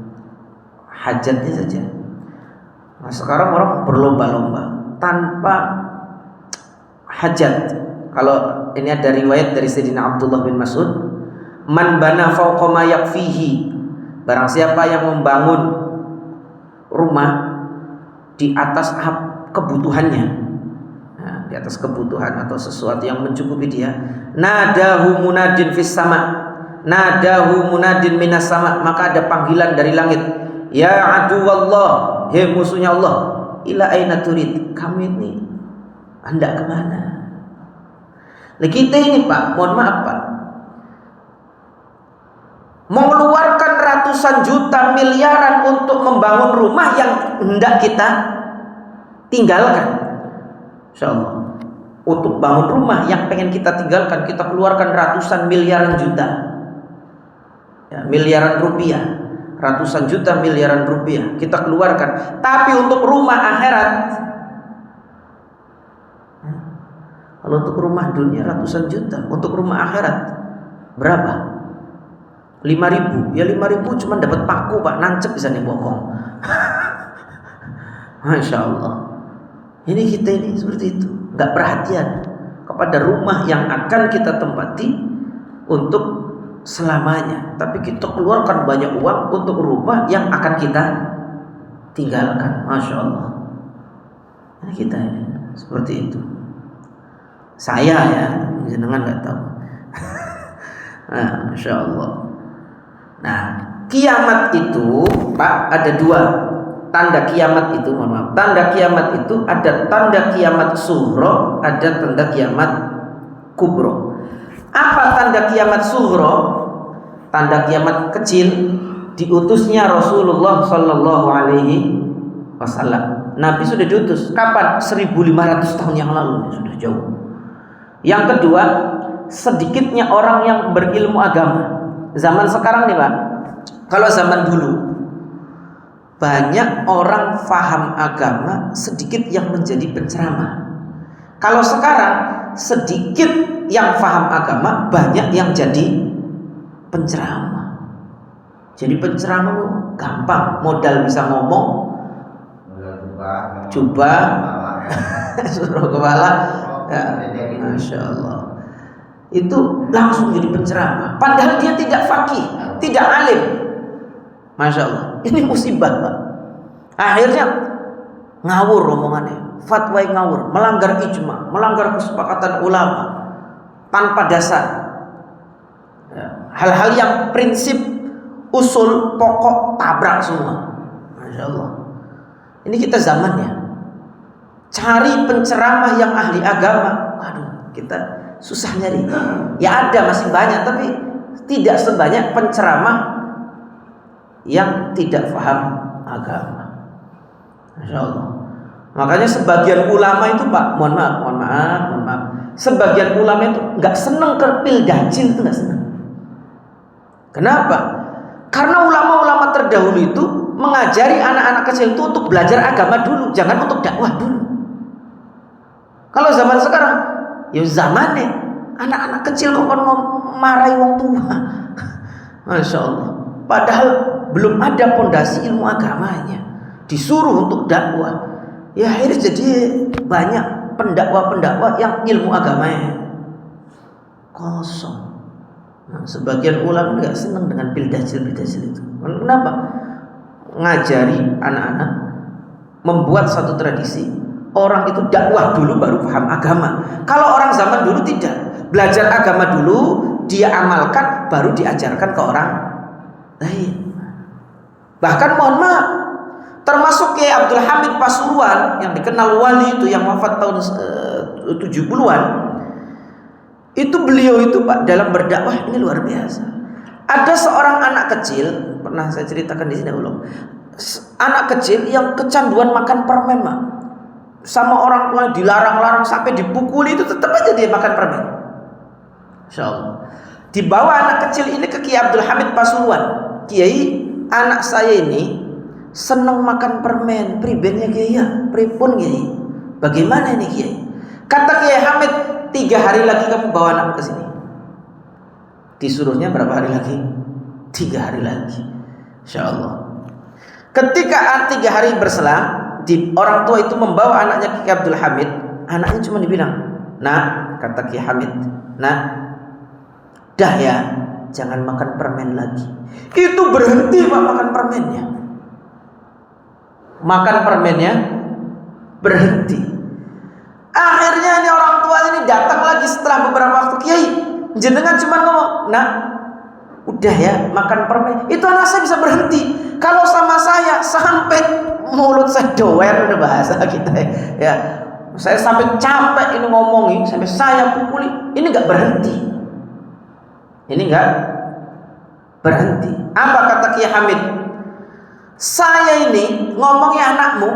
hajatnya saja. Nah, sekarang orang berlomba-lomba tanpa hajat. Kalau ini ada riwayat dari Sayyidina Abdullah bin Mas'ud, man bana fawqa ma yakfihi, barang siapa yang membangun rumah di atas kebutuhannya, nah, di atas kebutuhan atau sesuatu yang mencukupi dia, nadahu munadin fis sama, nadahu munadin minas sama, maka ada panggilan dari langit, ya aduwallah, hei musuhnya Allah, ila aina turid, kamu ini hendak kemana? Nah, kita ini, Pak, mohon maaf, Pak, mengeluarkan ratusan juta miliaran untuk membangun rumah yang hendak kita tinggalkan. Insya Allah, untuk bangun rumah yang pengen kita tinggalkan, kita keluarkan ratusan miliaran juta, ya, miliaran rupiah, ratusan juta miliaran rupiah kita keluarkan. Tapi untuk rumah akhirat, kalau untuk rumah dunia ratusan juta, untuk rumah akhirat berapa? 5.000, ya 5.000 cuma dapat paku, Pak, nancep bisa nih bokong. Masya Allah. Ini kita ini seperti itu, nggak perhatian kepada rumah yang akan kita tempati untuk selamanya. Tapi kita keluarkan banyak uang untuk rumah yang akan kita tinggalkan. Masya Allah. Ini kita ini seperti itu. Saya ya, jenengan nggak tahu. Nah, Masya Allah. Nah, kiamat itu, Pak, ada dua tanda kiamat itu, mohon maaf. Tanda kiamat itu ada tanda kiamat sughra, ada tanda kiamat kubro. Apa tanda kiamat sughra? Tanda kiamat kecil, diutusnya Rasulullah Sallallahu Alaihi Wasallam. Nabi sudah diutus kapan? 1500 tahun yang lalu, sudah jauh. Yang kedua, sedikitnya orang yang berilmu agama. Zaman sekarang nih, Pak, kalau zaman dulu banyak orang faham agama, sedikit yang menjadi penceramah. Kalau sekarang sedikit yang faham agama, banyak yang jadi penceramah. Jadi penceramah gampang, modal bisa ngomong, jubah, suruh kepala, ya, Masya Allah, itu langsung jadi penceramah. Padahal dia tidak faqih, tidak alim. Masya Allah, ini musibah, Pak. Akhirnya ngawur omongannya, fatwa ngawur, melanggar ijma, melanggar kesepakatan ulama tanpa dasar. Hal-hal yang prinsip, usul, pokok tabrak semua. Masya Allah. Ini kita zamannya. Cari penceramah yang ahli agama, waduh, kita susah nyari. Ya ada, masih banyak, tapi tidak sebanyak penceramah yang tidak paham agama. Masya Allah. Makanya sebagian ulama itu Pak, mohon maaf, sebagian ulama itu nggak seneng kerpil dajil, itu nggak seneng. Kenapa? Karena ulama-ulama terdahulu itu mengajari anak-anak kecil itu untuk belajar agama dulu, jangan untuk dakwah dulu. Kalau zaman sekarang, ya zamannya anak-anak kecil kok marahi wong tua. Masya Allah. Padahal belum ada pondasi ilmu agamanya, disuruh untuk dakwah. Ya akhirnya jadi banyak pendakwa-pendakwa yang ilmu agamanya kosong. Nah, sebagian ulama nggak senang dengan bildajil itu. Kenapa? Ngajari anak-anak, membuat satu tradisi. Orang itu dakwah dulu baru paham agama. Kalau orang zaman dulu tidak, belajar agama dulu, dia amalkan, baru diajarkan ke orang lain. Bahkan mohon maaf, termasuk Kiai Abdul Hamid Pasuruan yang dikenal wali itu, yang wafat tahun 70-an. Itu beliau itu Pak dalam berdakwah ini luar biasa. Ada seorang anak kecil, pernah saya ceritakan di sini dulu. Anak kecil yang kecanduan makan permen, Pak. Sama orang tua dilarang-larang sampai dipukuli, itu tetap aja dia makan permen. Insyaallah. Dibawa anak kecil ini ke Kiai Abdul Hamid Pasuruan. Kiai, anak saya ini senang makan permen. Pribennya Kiai ya? Pripun Kiai? Bagaimana ini Kiai? Kata Kiai Hamid, 3 hari lagi kamu bawa anak ke sini. Disuruhnya berapa hari lagi? 3 hari lagi. Insyaallah. Ketika 3 hari berselang, orang tua itu membawa anaknya ke Kiai Abdul Hamid. Anaknya cuma dibilang, "Nak," kata Kiai Hamid, "Nak, dah ya, jangan makan permen lagi." Itu berhenti Pak makan permennya. Makan permennya berhenti. Akhirnya ini orang tua ini datang lagi setelah beberapa waktu, "Kiai, jenengan cuma ngomong, nak, udah ya makan permen." Itu anak saya bisa berhenti. Kalau sama saya sampai mulut saya doer, udah bahasa kita ya. Saya sampai capek ini ngomongin, sampai saya pukuli, ini nggak berhenti. Ini nggak berhenti. Apa kata Kiai Hamid? "Saya ini ngomongnya anakmu,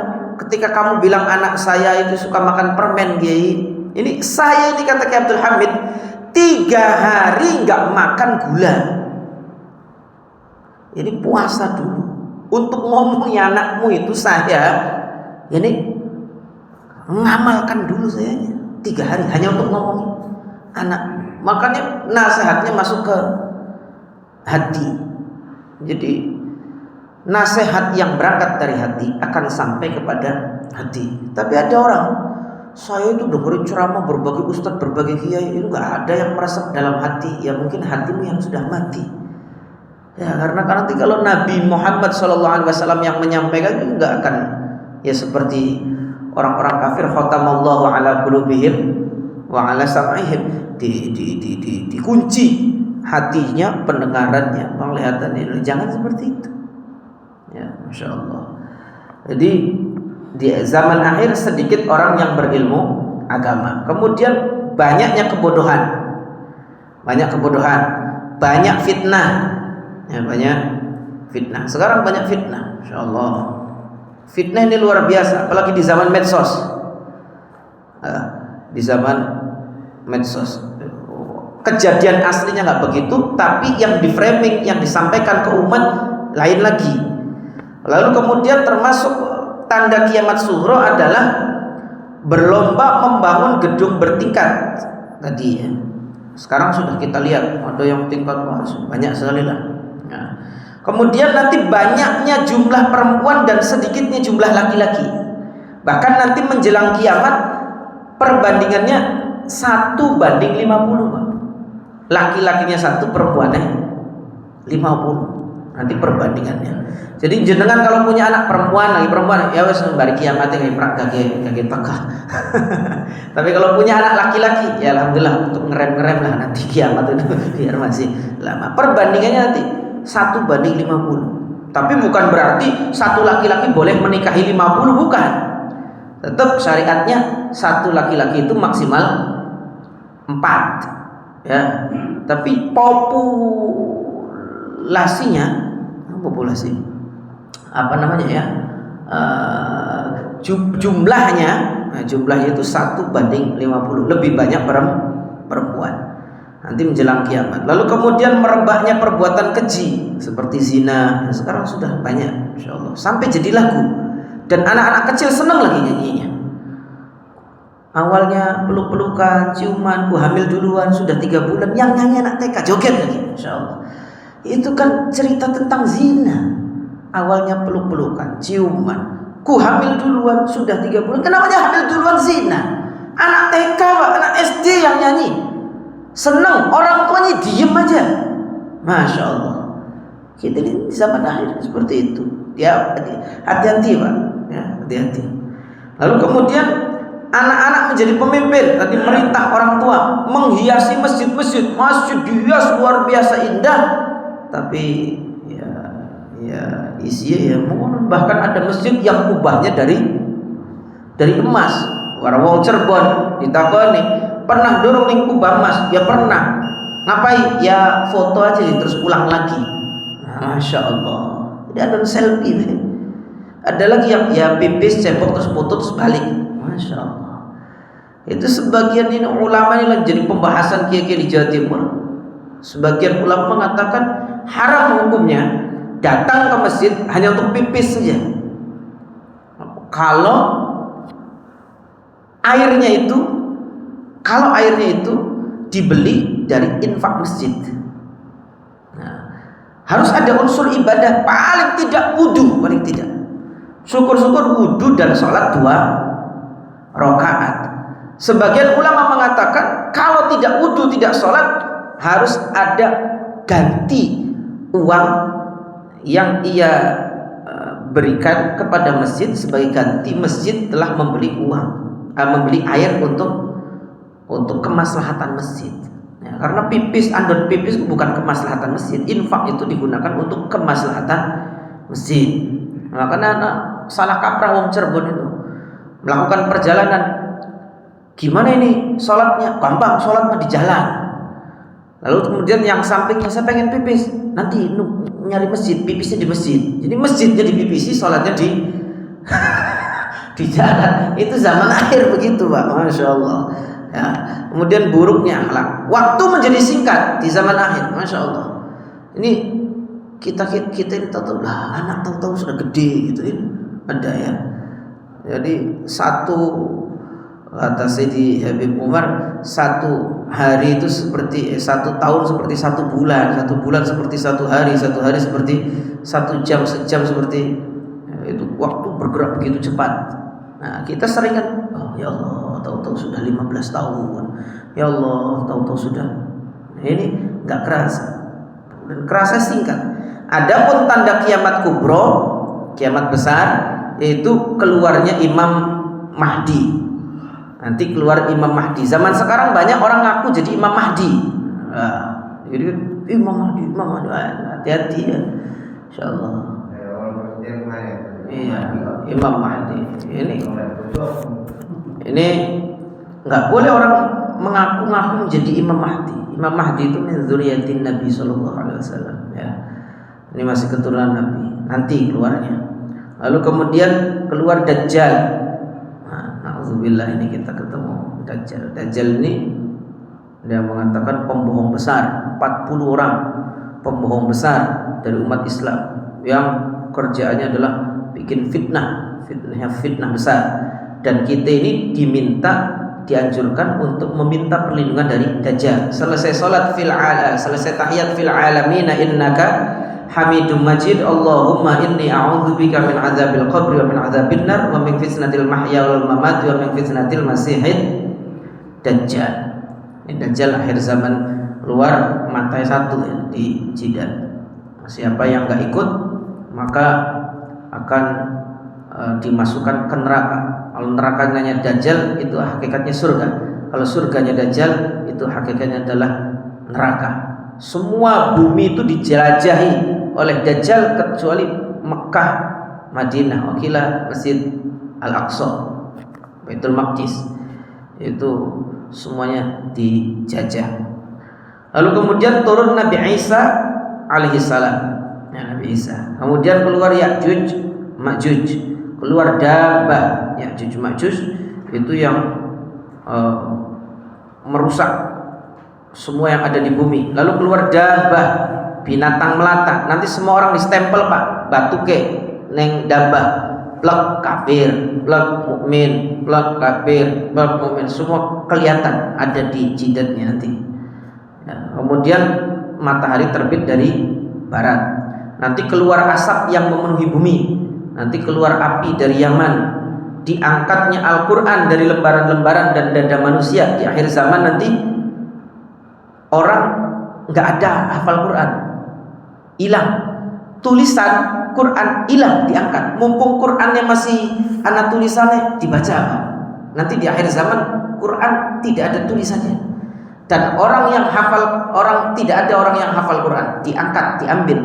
ketika kamu bilang anak saya itu suka makan permen Kiai. Ini saya ini," kata Kiai Abdul Hamid, 3 hari nggak makan gula. Ini puasa dulu. Untuk ngomongnya anakmu itu saya ini ngamalkan dulu saya 3 hari hanya untuk ngomongin anak. Makanya nasihatnya masuk ke hati. Jadi nasihat yang berangkat dari hati akan sampai kepada hati. Tapi ada orang, saya itu dengerin ceramah berbagai ustadz, berbagai kiai, itu nggak ada yang meresap dalam hati. Ya mungkin hatimu yang sudah mati. Ya karena nanti kalau Nabi Muhammad SAW yang menyampaikan itu nggak akan ya seperti orang-orang kafir, khatamallahu ala qulubihim wa ala sam'ihim, dikunci hatinya, pendengarannya, penglihatannya. Jangan seperti itu. Ya, Masya Allah. Jadi di zaman akhir sedikit orang yang berilmu agama. Kemudian banyaknya kebodohan, banyak fitnah. Ya, banyak fitnah. Sekarang banyak fitnah, Masya Allah. Fitnah ini luar biasa, apalagi di zaman medsos. Di zaman medsos, kejadian aslinya nggak begitu, tapi yang di framing, yang disampaikan ke umat lain lagi. Lalu kemudian termasuk tanda kiamat sughra adalah berlomba membangun gedung bertingkat tadi ya. Sekarang sudah kita lihat ada yang tingkat banyak sekali lah. Nah, kemudian nanti banyaknya jumlah perempuan dan sedikitnya jumlah laki-laki. Bahkan nanti menjelang kiamat perbandingannya 1:50. Laki-lakinya 1, perempuannya 50. Nanti perbandingannya. Jadi jenengan kalau punya anak perempuan ya wes bari kiamat yang kaget pakah. Tapi kalau punya anak laki-laki ya alhamdulillah untuk ngerem lah nanti kiamat itu biar masih lama. Perbandingannya nanti 1:50. Tapi bukan berarti satu laki-laki boleh menikahi 50, bukan. Tetap syariatnya satu laki-laki itu maksimal 4 ya. Tapi populasi jumlahnya itu 1:50, lebih banyak perempuan nanti menjelang kiamat. Lalu kemudian merebaknya perbuatan keji seperti zina yang sekarang sudah banyak, insyaallah, sampai jadi lagu dan anak-anak kecil senang lagi nyanyinya. Awalnya peluk-pelukan, ciuman, hamil duluan sudah 3 bulan, yang nyanyi anak TK, joget lagi, insyaallah. Itu kan cerita tentang zina. Awalnya peluk-pelukan, ciuman, hamil duluan sudah 3 bulan. Kenapa dia hamil duluan? Zina. Anak TK, anak SD yang nyanyi. Senang, orang tuanya diem aja. Masya Allah. Kita ini zaman akhir seperti itu. Ya, hati-hati Pak. Ya, hati-hati. Lalu kemudian anak-anak menjadi pemimpin. Tadi merintah orang tua menghiasi masjid-masjid. Masjid dihias luar biasa indah. Tapi ya isinya ya mohon, bahkan ada masjid yang kubahnya dari emas. Wong Cirebon ditakoni, pernah dorong ning kubah emas? Ya pernah. Ngapain? Ya foto aja terus pulang lagi. Masya Allah. Jadi ada selfie. Ada lagi yang ya pipis cepot terus foto terus balik. Masya Allah. Itu sebagian ini ulama ini lagi jadi pembahasan kiai-kiai di Jawa Timur. Sebagian ulama mengatakan haram hukumnya datang ke masjid hanya untuk pipis saja. Kalau airnya itu dibeli dari infak masjid. Nah, harus ada unsur ibadah, paling tidak wudu, paling tidak. Syukur-syukur wudu dan sholat 2 rakaat. Sebagian ulama mengatakan kalau tidak wudu, tidak sholat, harus ada ganti uang yang ia berikan kepada masjid sebagai ganti masjid telah membeli membeli air untuk kemaslahatan masjid. Ya, karena andon pipis bukan kemaslahatan masjid, infak itu digunakan untuk kemaslahatan masjid. Makanya salah kaprah wong Cirebon itu melakukan perjalanan. Gimana ini sholatnya? Gampang, sholat mah di jalan. Lalu kemudian yang sampingnya saya pengen pipis, nanti nyari masjid, pipisnya di masjid. Jadi masjidnya dipipisi, sholatnya di jalan. Itu zaman akhir begitu Pak, Masya Allah. Ya. Kemudian buruknya akhlak, waktu menjadi singkat di zaman akhir, Masya Allah. Ini kita ini tahu lah, anak tahu sudah gede gitu ini ada ya. Jadi kata Sayyidi Habib Umar, 1 hari itu seperti 1 tahun seperti 1 bulan, 1 bulan seperti 1 hari, 1 hari seperti 1 jam, sejam seperti itu, waktu bergerak begitu cepat. Nah, kita sering kan, oh ya Allah, tahu-tahu sudah 15 tahun. Ya Allah, tahu-tahu sudah. Nah, ini enggak kerasa. Dan kerasa singkat. Adapun tanda kiamat kubro, kiamat besar, yaitu keluarnya Imam Mahdi. Nanti keluar Imam Mahdi. Zaman sekarang banyak orang ngaku jadi Imam Mahdi. Jadi Imam Mahdi. Hati-hati ya. Insyaallah. Iya, Imam Mahdi. Ini nggak boleh orang mengaku-ngaku menjadi Imam Mahdi. Imam Mahdi itu min dzurriyyatin Nabi sallallahu alaihi wasallam ya. Ini masih keturunan Nabi. Nanti keluarnya. Lalu kemudian keluar Dajjal. Na'udzubillah, ini kita ketemu Dajjal. Dajjal ini dia mengatakan pembohong besar, 40 orang pembohong besar dari umat Islam yang kerjaannya adalah bikin fitnah besar. Dan kita ini dianjurkan untuk meminta perlindungan dari Dajjal. Selesai salat selesai tahiyat fil alamin innaka Hamidum Majid, Allahumma inni a'udzubika min adzabil qabri wa min adzabin nar wa min fitnatil mahya wal mamat wa min fitnatil masihid Dajjal. Ini Dajjal akhir zaman, keluar matanya 1 ya, di jidat. Siapa yang nggak ikut maka akan dimasukkan ke neraka. Kalau nerakanya Dajjal itu hakikatnya surga. Kalau surganya Dajjal itu hakikatnya adalah neraka. Semua bumi itu dijelajahi oleh Dajjal kecuali Mekah, Madinah, wakilah Masjid Al-Aqsa, Baitul Maqdis. Itu semuanya dijajah. Lalu kemudian turun Nabi Isa alaihissalam, ya, Nabi Isa. Kemudian keluar Ya'juj Ma'juj, keluar Dabbah. Ya'juj Ma'juj itu yang merusak semua yang ada di bumi. Lalu keluar Dabbah, binatang melata. Nanti semua orang distempel Pak, batuke neng Dabbah. Plek kafir, plek mukmin, plek kafir, plek mukmin, semua kelihatan ada di jidatnya nanti. Ya, kemudian matahari terbit dari barat. Nanti keluar asap yang memenuhi bumi. Nanti keluar api dari Yaman. Diangkatnya Al-Quran dari lembaran-lembaran dan dada manusia. Di akhir zaman nanti orang nggak ada hafal Quran, hilang. Tulisan Quran hilang, diangkat. Mumpung Qurannya masih anak tulisannya, dibaca apa? Nanti di akhir zaman Quran tidak ada tulisannya. Dan orang yang hafal, tidak ada orang yang hafal Quran, diangkat, diambil,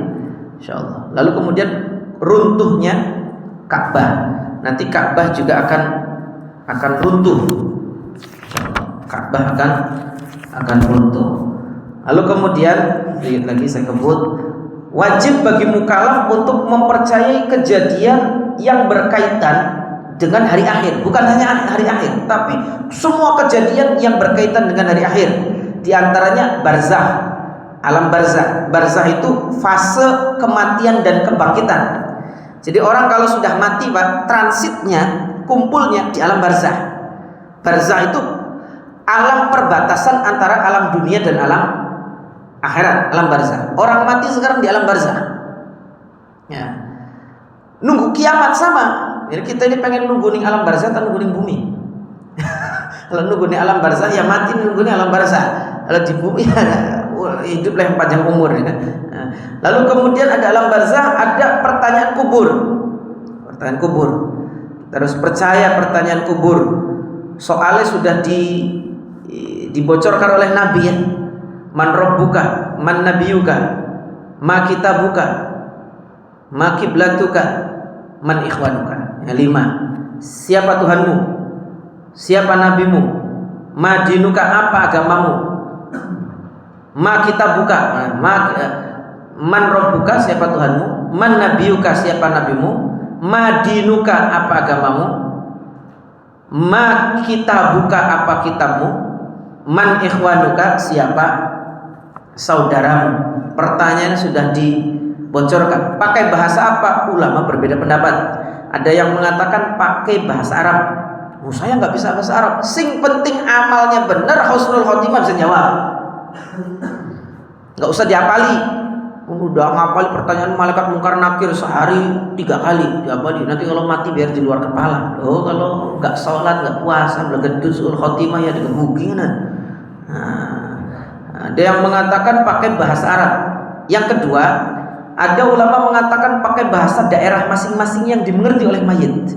insyaallah. Lalu kemudian runtuhnya Ka'bah. Nanti Ka'bah juga akan runtuh. Ka'bah akan runtuh. Lalu kemudian lihat lagi saya kebut, wajib bagi mukallaf untuk mempercayai kejadian yang berkaitan dengan hari akhir. Bukan hanya hari akhir, tapi semua kejadian yang berkaitan dengan hari akhir. Di antaranya barzakh, alam barzakh. Barzakh itu fase kematian dan kebangkitan. Jadi orang kalau sudah mati Pak, transitnya, kumpulnya di alam barzakh. Barzakh itu alam perbatasan antara alam dunia dan alam akhirat, alam barzakh. Orang mati sekarang di alam barzakh. Ya. Nunggu kiamat sama. Jadi kita ini pengen nunggu ning alam barzakh atau nunggu ning bumi? Kalau nunggu ning alam barzakh ya mati, nunggu ning alam barzakh. Kalau di bumi ya hiduplah yang panjang umur ya. Lalu kemudian ada alam barzakh, ada pertanyaan kubur. Pertanyaan kubur. Kita harus percaya pertanyaan kubur. Soalnya sudah dibocorkan oleh Nabi ya. Man rabbuka, man nabiyuka, ma kitabuka, ma kiblatuka, man ikhwanuka. Yang 5. Siapa Tuhanmu? Siapa nabimu? Ma dinuka, apa agamamu? Ma kitabuka, man rabbuka, siapa Tuhanmu? Man nabiyuka, siapa nabimu? Ma dinuka, apa agamamu? Ma kitabuka, apa kitabmu? Man ikhwanuka, siapa saudaramu? Pertanyaannya sudah dibocorkan. Pakai bahasa apa? Ulama berbeda pendapat. Ada yang mengatakan pakai bahasa Arab. Saya nggak bisa bahasa Arab. Sing penting amalnya benar, husnul khotimah bisa jawab. Nggak usah dihafali. Udah ngapali pertanyaan malaikat mungkar nakir sehari 3 kali dihafali. Nanti kalau mati biar di luar kepala. Oh, kalau nggak sholat, nggak puasa, belajar husnul khotimah ya dikebukin. Ada yang mengatakan pakai bahasa Arab. Yang kedua, ada ulama mengatakan pakai bahasa daerah masing-masing yang dimengerti oleh mayit.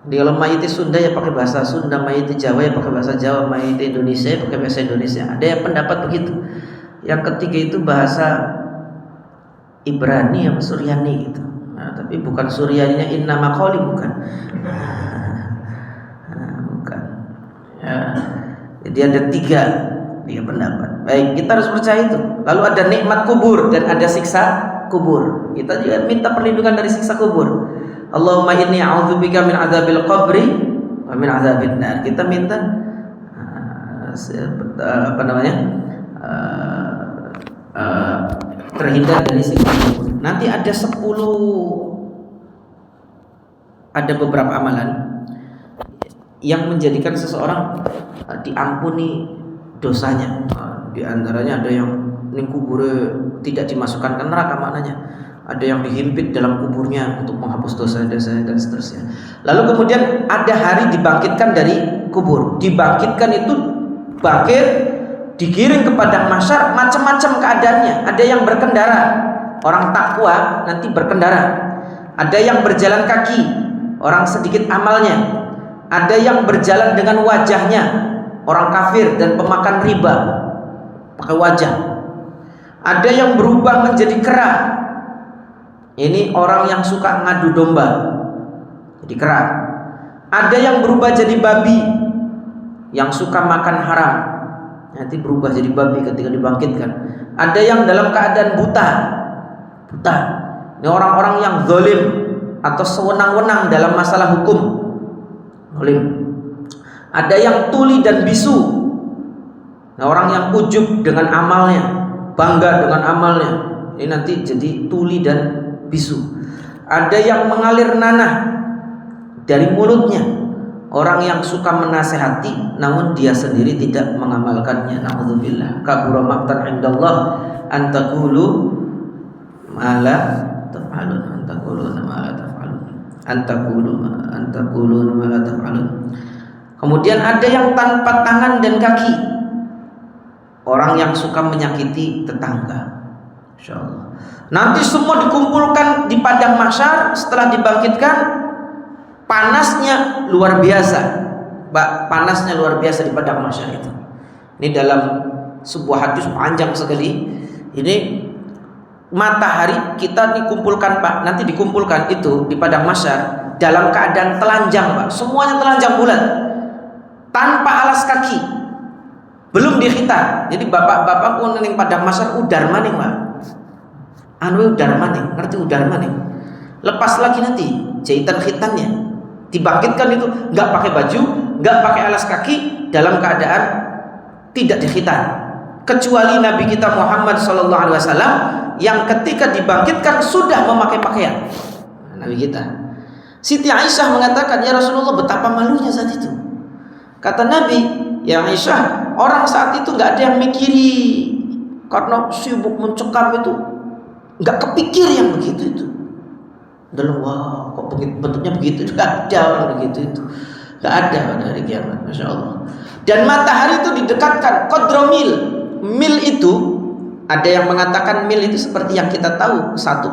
Di kalau mayit Sunda ya pakai bahasa Sunda, mayit Jawa ya pakai bahasa Jawa, mayit Indonesia ya pakai bahasa Indonesia. Ada yang pendapat begitu. Yang ketiga itu bahasa Ibrani atau Suryani gitu. Nah, tapi bukan Suryaninya inna maqali, bukan. Bukan. Ya. Jadi ada 3 pendapat. Baik, kita harus percaya itu. Lalu ada nikmat kubur dan ada siksa kubur. Kita juga minta perlindungan dari siksa kubur. Allahumma inni a'udzubika min adzabil qabri wa min adzabin nar. Kita minta terhindar dari siksa kubur. Nanti ada 10, ada beberapa amalan yang menjadikan seseorang diampuni dosanya. Di antaranya ada yang ning kubure tidak dimasukkan ke neraka, maknanya ada yang dihimpit dalam kuburnya untuk menghapus dosa-dosa dan seterusnya. Lalu kemudian ada hari dibangkitkan dari kubur. Dibangkitkan itu bangkit digiring ke padang mahsyar, macam-macam keadaannya. Ada yang berkendara, orang takwa nanti berkendara. Ada yang berjalan kaki, orang sedikit amalnya. Ada yang berjalan dengan wajahnya, orang kafir dan pemakan riba, pakai wajah. Ada yang berubah menjadi kera, ini orang yang suka ngadu domba, jadi kera. Ada yang berubah jadi babi, yang suka makan haram, nanti berubah jadi babi ketika dibangkitkan. Ada yang dalam keadaan buta. Ini orang-orang yang zalim atau sewenang-wenang dalam masalah hukum. Zalim. Ada yang tuli dan bisu. Nah, orang yang ujub dengan amalnya, bangga dengan amalnya, ini nanti jadi tuli dan bisu. Ada yang mengalir nanah dari mulutnya, orang yang suka menasehati namun dia sendiri tidak mengamalkannya. Na'udzubillah. Kabura maqtan 'indallah an taqulu ma la taf'alun, an taqulu ma la taf'alun, an taqulu ma la taf'alun. Kemudian ada yang tanpa tangan dan kaki, orang yang suka menyakiti tetangga. Insyaallah. Nanti semua dikumpulkan di padang mahsyar setelah dibangkitkan. Panasnya luar biasa, panasnya luar biasa di padang mahsyar itu. Ini dalam sebuah hadis panjang sekali. Ini matahari kita dikumpulkan, Pak. Nanti dikumpulkan itu di padang mahsyar dalam keadaan telanjang, Pak. Semuanya telanjang bulat, tanpa alas kaki, belum dikhitan. Jadi bapak-bapak pun ning padang mahsyar udar maning, Pak. Udar maning, ngerti udar maning. Lepas lagi nanti jahitan khitannya. Dibangkitkan itu nggak pakai baju, nggak pakai alas kaki, dalam keadaan tidak dikhitan. Kecuali Nabi kita Muhammad SAW yang ketika dibangkitkan sudah memakai pakaian. Nabi kita Siti Aisyah mengatakan, ya Rasulullah, betapa malunya saat itu. Kata Nabi, ya Aisyah, orang saat itu nggak ada yang mikiri, karena sibuk mencekam itu, nggak kepikir yang begitu itu. Dalam, wah, kok bentuknya begitu? Nggak ada orang begitu itu, nggak ada pada hari kiamat, masya Allah. Dan matahari itu didekatkan, qadromil. Mil itu ada yang mengatakan mil itu seperti yang kita tahu 1,2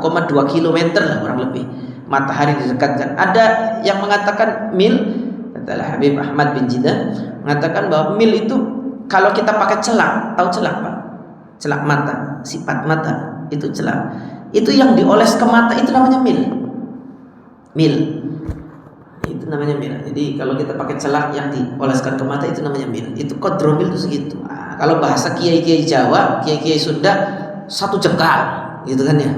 kilometer lah kurang lebih. Matahari didekatkan. Ada yang mengatakan mil, kata Habib Ahmad bin Jidan, mengatakan bahwa mil itu kalau kita pakai celak, tahu celak, Pak? Celak mata, sifat mata itu celak. Itu yang dioles ke mata itu namanya mil. Itu namanya mil. Jadi kalau kita pakai celak yang dioleskan ke mata itu namanya mil. Itu qadromil itu segitu. Nah, kalau bahasa kiai-kiai Jawa, kiai-kiai Sunda, 1 jengkal, gitu kan ya?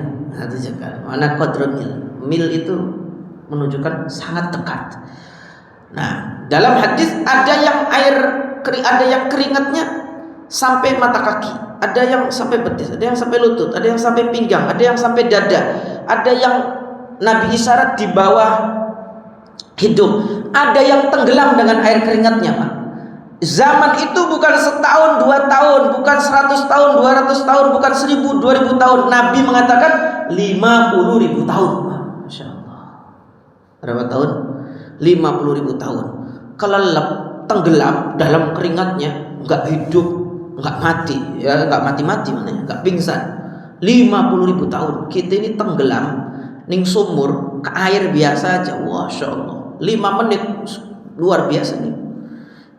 1 jengkal. Mana qadromil? Mil itu menunjukkan sangat dekat. Nah, dalam hadis ada yang keringatnya sampai mata kaki, ada yang sampai betis, ada yang sampai lutut, ada yang sampai pinggang, ada yang sampai dada, ada yang Nabi isyarat di bawah hidung, ada yang tenggelam dengan air keringatnya, Pak. Zaman itu bukan setahun, 2 tahun, bukan 100 tahun, 200 tahun, bukan 1000, 2000 tahun. Nabi mengatakan 50.000 tahun. Masya Allah. Berapa tahun? 50.000 tahun. Kelelep, tenggelam dalam keringatnya, nggak hidup, nggak mati, ya nggak mati-mati mana ya, nggak pingsan. 50.000 tahun. Kita ini tenggelam ning sumur ke air biasa aja, masya Allah. 5 menit luar biasa nih.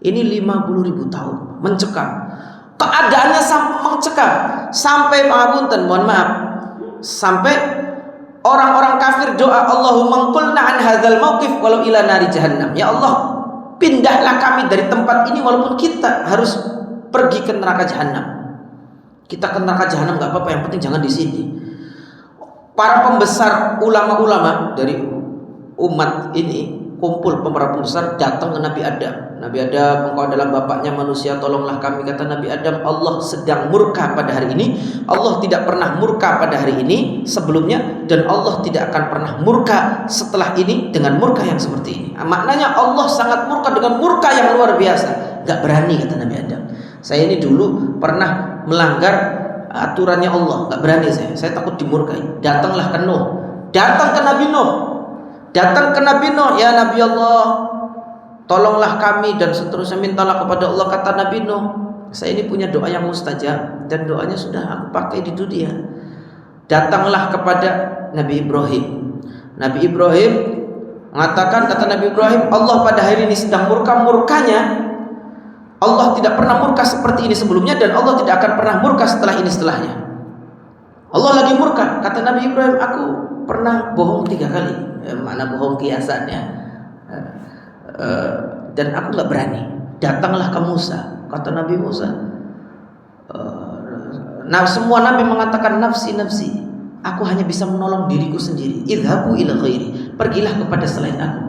Ini 50.000 tahun mencekam. Keadaannya mencekam sampai pangapunten, mohon maaf, sampai orang-orang kafir doa, Allahumma qulna an hadzal mauqif walau ila nari jahannam. Ya Allah, pindahlah kami dari tempat ini walaupun kita harus pergi ke neraka jahanam. Kita ke neraka jahanam enggak apa-apa, yang penting jangan di sini. Para pembesar ulama-ulama dari umat ini kumpul, para pembesar datang ke Nabi Adam. Nabi Adam, engkau adalah bapaknya manusia, tolonglah kami. Kata Nabi Adam, Allah sedang murka pada hari ini. Allah tidak pernah murka pada hari ini sebelumnya, dan Allah tidak akan pernah murka setelah ini dengan murka yang seperti ini. Maknanya Allah sangat murka dengan murka yang luar biasa. Gak berani, kata Nabi Adam. Saya ini dulu pernah melanggar aturannya Allah, gak berani saya takut dimurkai. Datanglah ke Nuh, datang ke Nabi Nuh, datang ke Nabi Nuh, ya Nabi Allah, tolonglah kami dan seterusnya, mintalah kepada Allah. Kata Nabi Nuh, saya ini punya doa yang mustajab dan doanya sudah aku pakai di dunia. Datanglah kepada Nabi Ibrahim. Nabi Ibrahim mengatakan, kata Nabi Ibrahim, Allah pada hari ini sedang murka-murkanya. Allah tidak pernah murka seperti ini sebelumnya, dan Allah tidak akan pernah murka setelah ini setelahnya. Allah lagi murka. Kata Nabi Ibrahim, aku pernah bohong 3 kali. Mana bohong kiasannya. Dan aku gak berani. Datanglah ke Musa. Kata Nabi Musa, nah, semua Nabi mengatakan nafsi, nafsi. Aku hanya bisa menolong diriku sendiri. Idhabu ila ghairi. Pergilah kepada selain aku.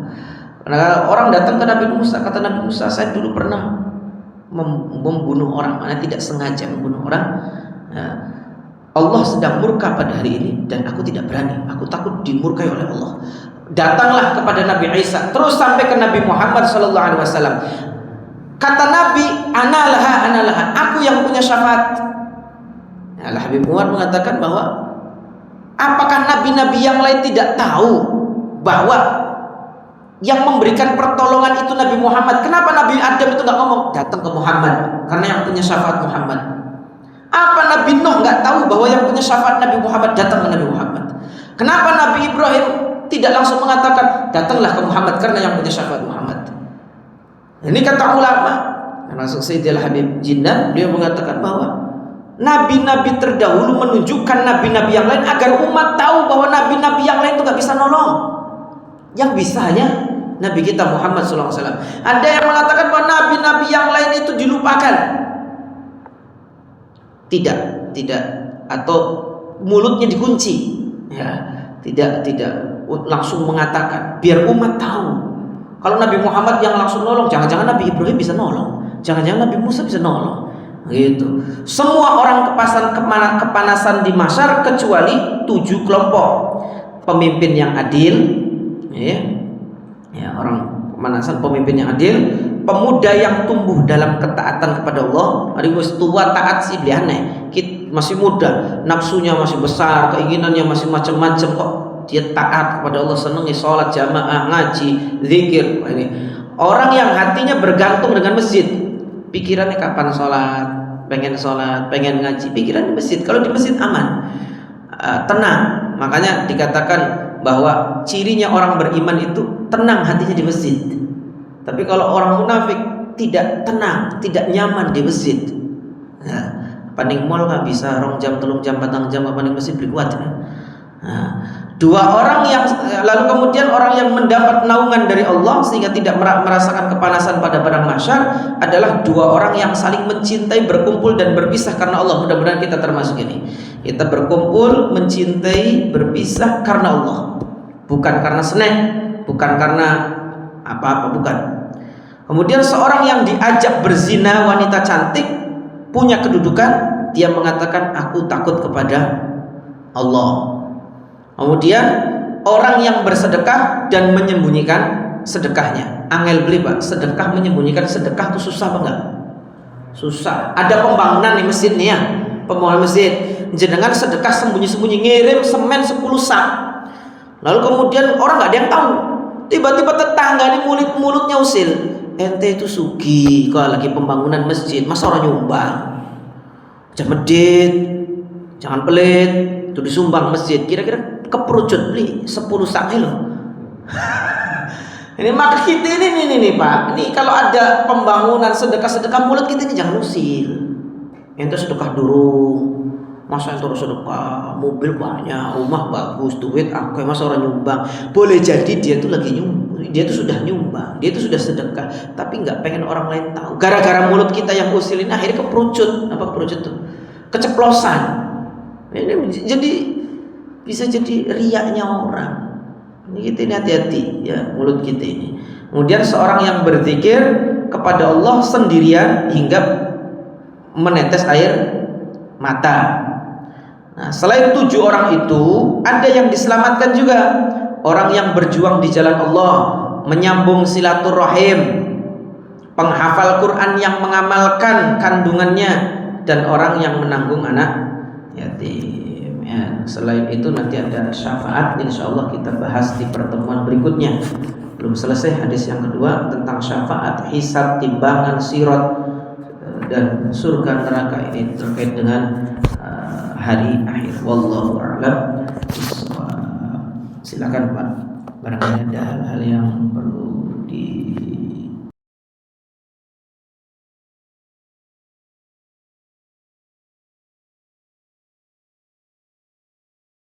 Karena orang datang ke Nabi Musa. Kata Nabi Musa, saya dulu pernah membunuh orang, mana tidak sengaja membunuh orang. Allah sedang murka pada hari ini dan aku tidak berani. Aku takut dimurkai oleh Allah. Datanglah kepada Nabi Isa, terus sampai ke Nabi Muhammad SAW. Kata Nabi, analaha, aku yang punya syafaat. Al-Habib Umar mengatakan bahwa apakah nabi-nabi yang lain tidak tahu bahwa yang memberikan pertolongan itu Nabi Muhammad? Kenapa Nabi Adam itu nggak ngomong datang ke Muhammad karena yang punya syafaat Muhammad? Apa Nabi Nuh nggak tahu bahwa yang punya syafaat Nabi Muhammad datang ke Nabi Muhammad? Kenapa Nabi Ibrahim tidak langsung mengatakan datanglah ke Muhammad karena yang punya syafaat Muhammad? Ini kata ulama, termasuk Sayyidil Habib Jinnah, dia mengatakan bahwa nabi-nabi terdahulu menunjukkan nabi-nabi yang lain agar umat tahu bahwa nabi-nabi yang lain itu nggak bisa nolong. Yang bisanya Nabi kita Muhammad SAW. Ada yang mengatakan bahwa nabi-nabi yang lain itu dilupakan. Tidak, atau mulutnya dikunci. Ya, tidak langsung mengatakan, biar umat tahu. Kalau Nabi Muhammad yang langsung nolong, jangan-jangan Nabi Ibrahim bisa nolong, jangan-jangan Nabi Musa bisa nolong. Gitu. Semua orang kepanasan di mahsyar kecuali 7 kelompok. Pemimpin yang adil, ya, orang pemanasan pemimpin yang adil, pemuda yang tumbuh dalam ketaatan kepada Allah. Hari wis tua taat sih aneh, masih muda, nafsunya masih besar, keinginannya masih macam-macam, kok dia taat kepada Allah, senangi sholat jamaah, ngaji, zikir. Ini orang yang hatinya bergantung dengan masjid, pikirannya kapan sholat, pengen ngaji, pikirannya masjid. Kalau di masjid aman, tenang. Makanya dikatakan bahwa cirinya orang beriman itu tenang hatinya di masjid. Tapi kalau orang munafik tidak tenang, tidak nyaman di masjid. Nah, paling mall nggak bisa, 2 jam, 3 jam, 4 jam, paling masjid berkuat. Nah, 2 orang yang lalu kemudian orang yang mendapat naungan dari Allah sehingga tidak merasakan kepanasan pada padang mahsyar adalah 2 orang yang saling mencintai, berkumpul dan berpisah karena Allah. Mudah-mudahan kita termasuk ini. Kita berkumpul, mencintai, berpisah karena Allah. Bukan karena seneng, bukan karena apa-apa, bukan. Kemudian seorang yang diajak berzina wanita cantik punya kedudukan, dia mengatakan aku takut kepada Allah. Kemudian orang yang bersedekah dan menyembunyikan sedekahnya. Angel beli Pak, sedekah menyembunyikan sedekah itu susah apa enggak? Susah. Ada pembangunan di masjid nih ya, pembangunan masjid, jenengan sedekah sembunyi-sembunyi, ngirim semen 10 sak. Lalu kemudian orang nggak ada yang tahu. Tiba-tiba tetangga ini mulutnya usil, ente itu sugi, kalau lagi pembangunan masjid, masa orang nyumbang? Jangan medit, jangan pelit, itu disumbang masjid. Kira-kira keperucut beli 10 sak loh. Ini maka kita ini Pak. Ini kalau ada pembangunan sedekah mulut kita ini jangan usil. Ente sedekah durung. Masa yang terus sedekah, mobil banyak, rumah bagus, duit aku, masa orang nyumbang. Boleh jadi dia tuh lagi nyumbang, dia tuh sudah nyumbang, dia tuh sudah sedekah, tapi nggak pengen orang lain tahu. Gara-gara mulut kita yang usilin, akhirnya keperucut. Apa keperucut tuh? Keceplosan. Ini jadi bisa jadi riaknya orang. Ini kita ini hati-hati ya, mulut kita ini. Kemudian seorang yang berzikir kepada Allah sendirian hingga menetes air mata. Nah, selain 7 orang itu, ada yang diselamatkan juga. Orang yang berjuang di jalan Allah, menyambung silaturahim, penghafal Quran yang mengamalkan kandungannya, dan orang yang menanggung anak yatim. Ya, selain itu nanti ada syafaat, insya Allah kita bahas di pertemuan berikutnya. Belum selesai hadis yang kedua tentang syafaat, hisab, timbangan, sirat. dan surga neraka ini terkait dengan hari akhir. Wallahu a'lam. Silakan Pak, barangkali ada hal-hal yang perlu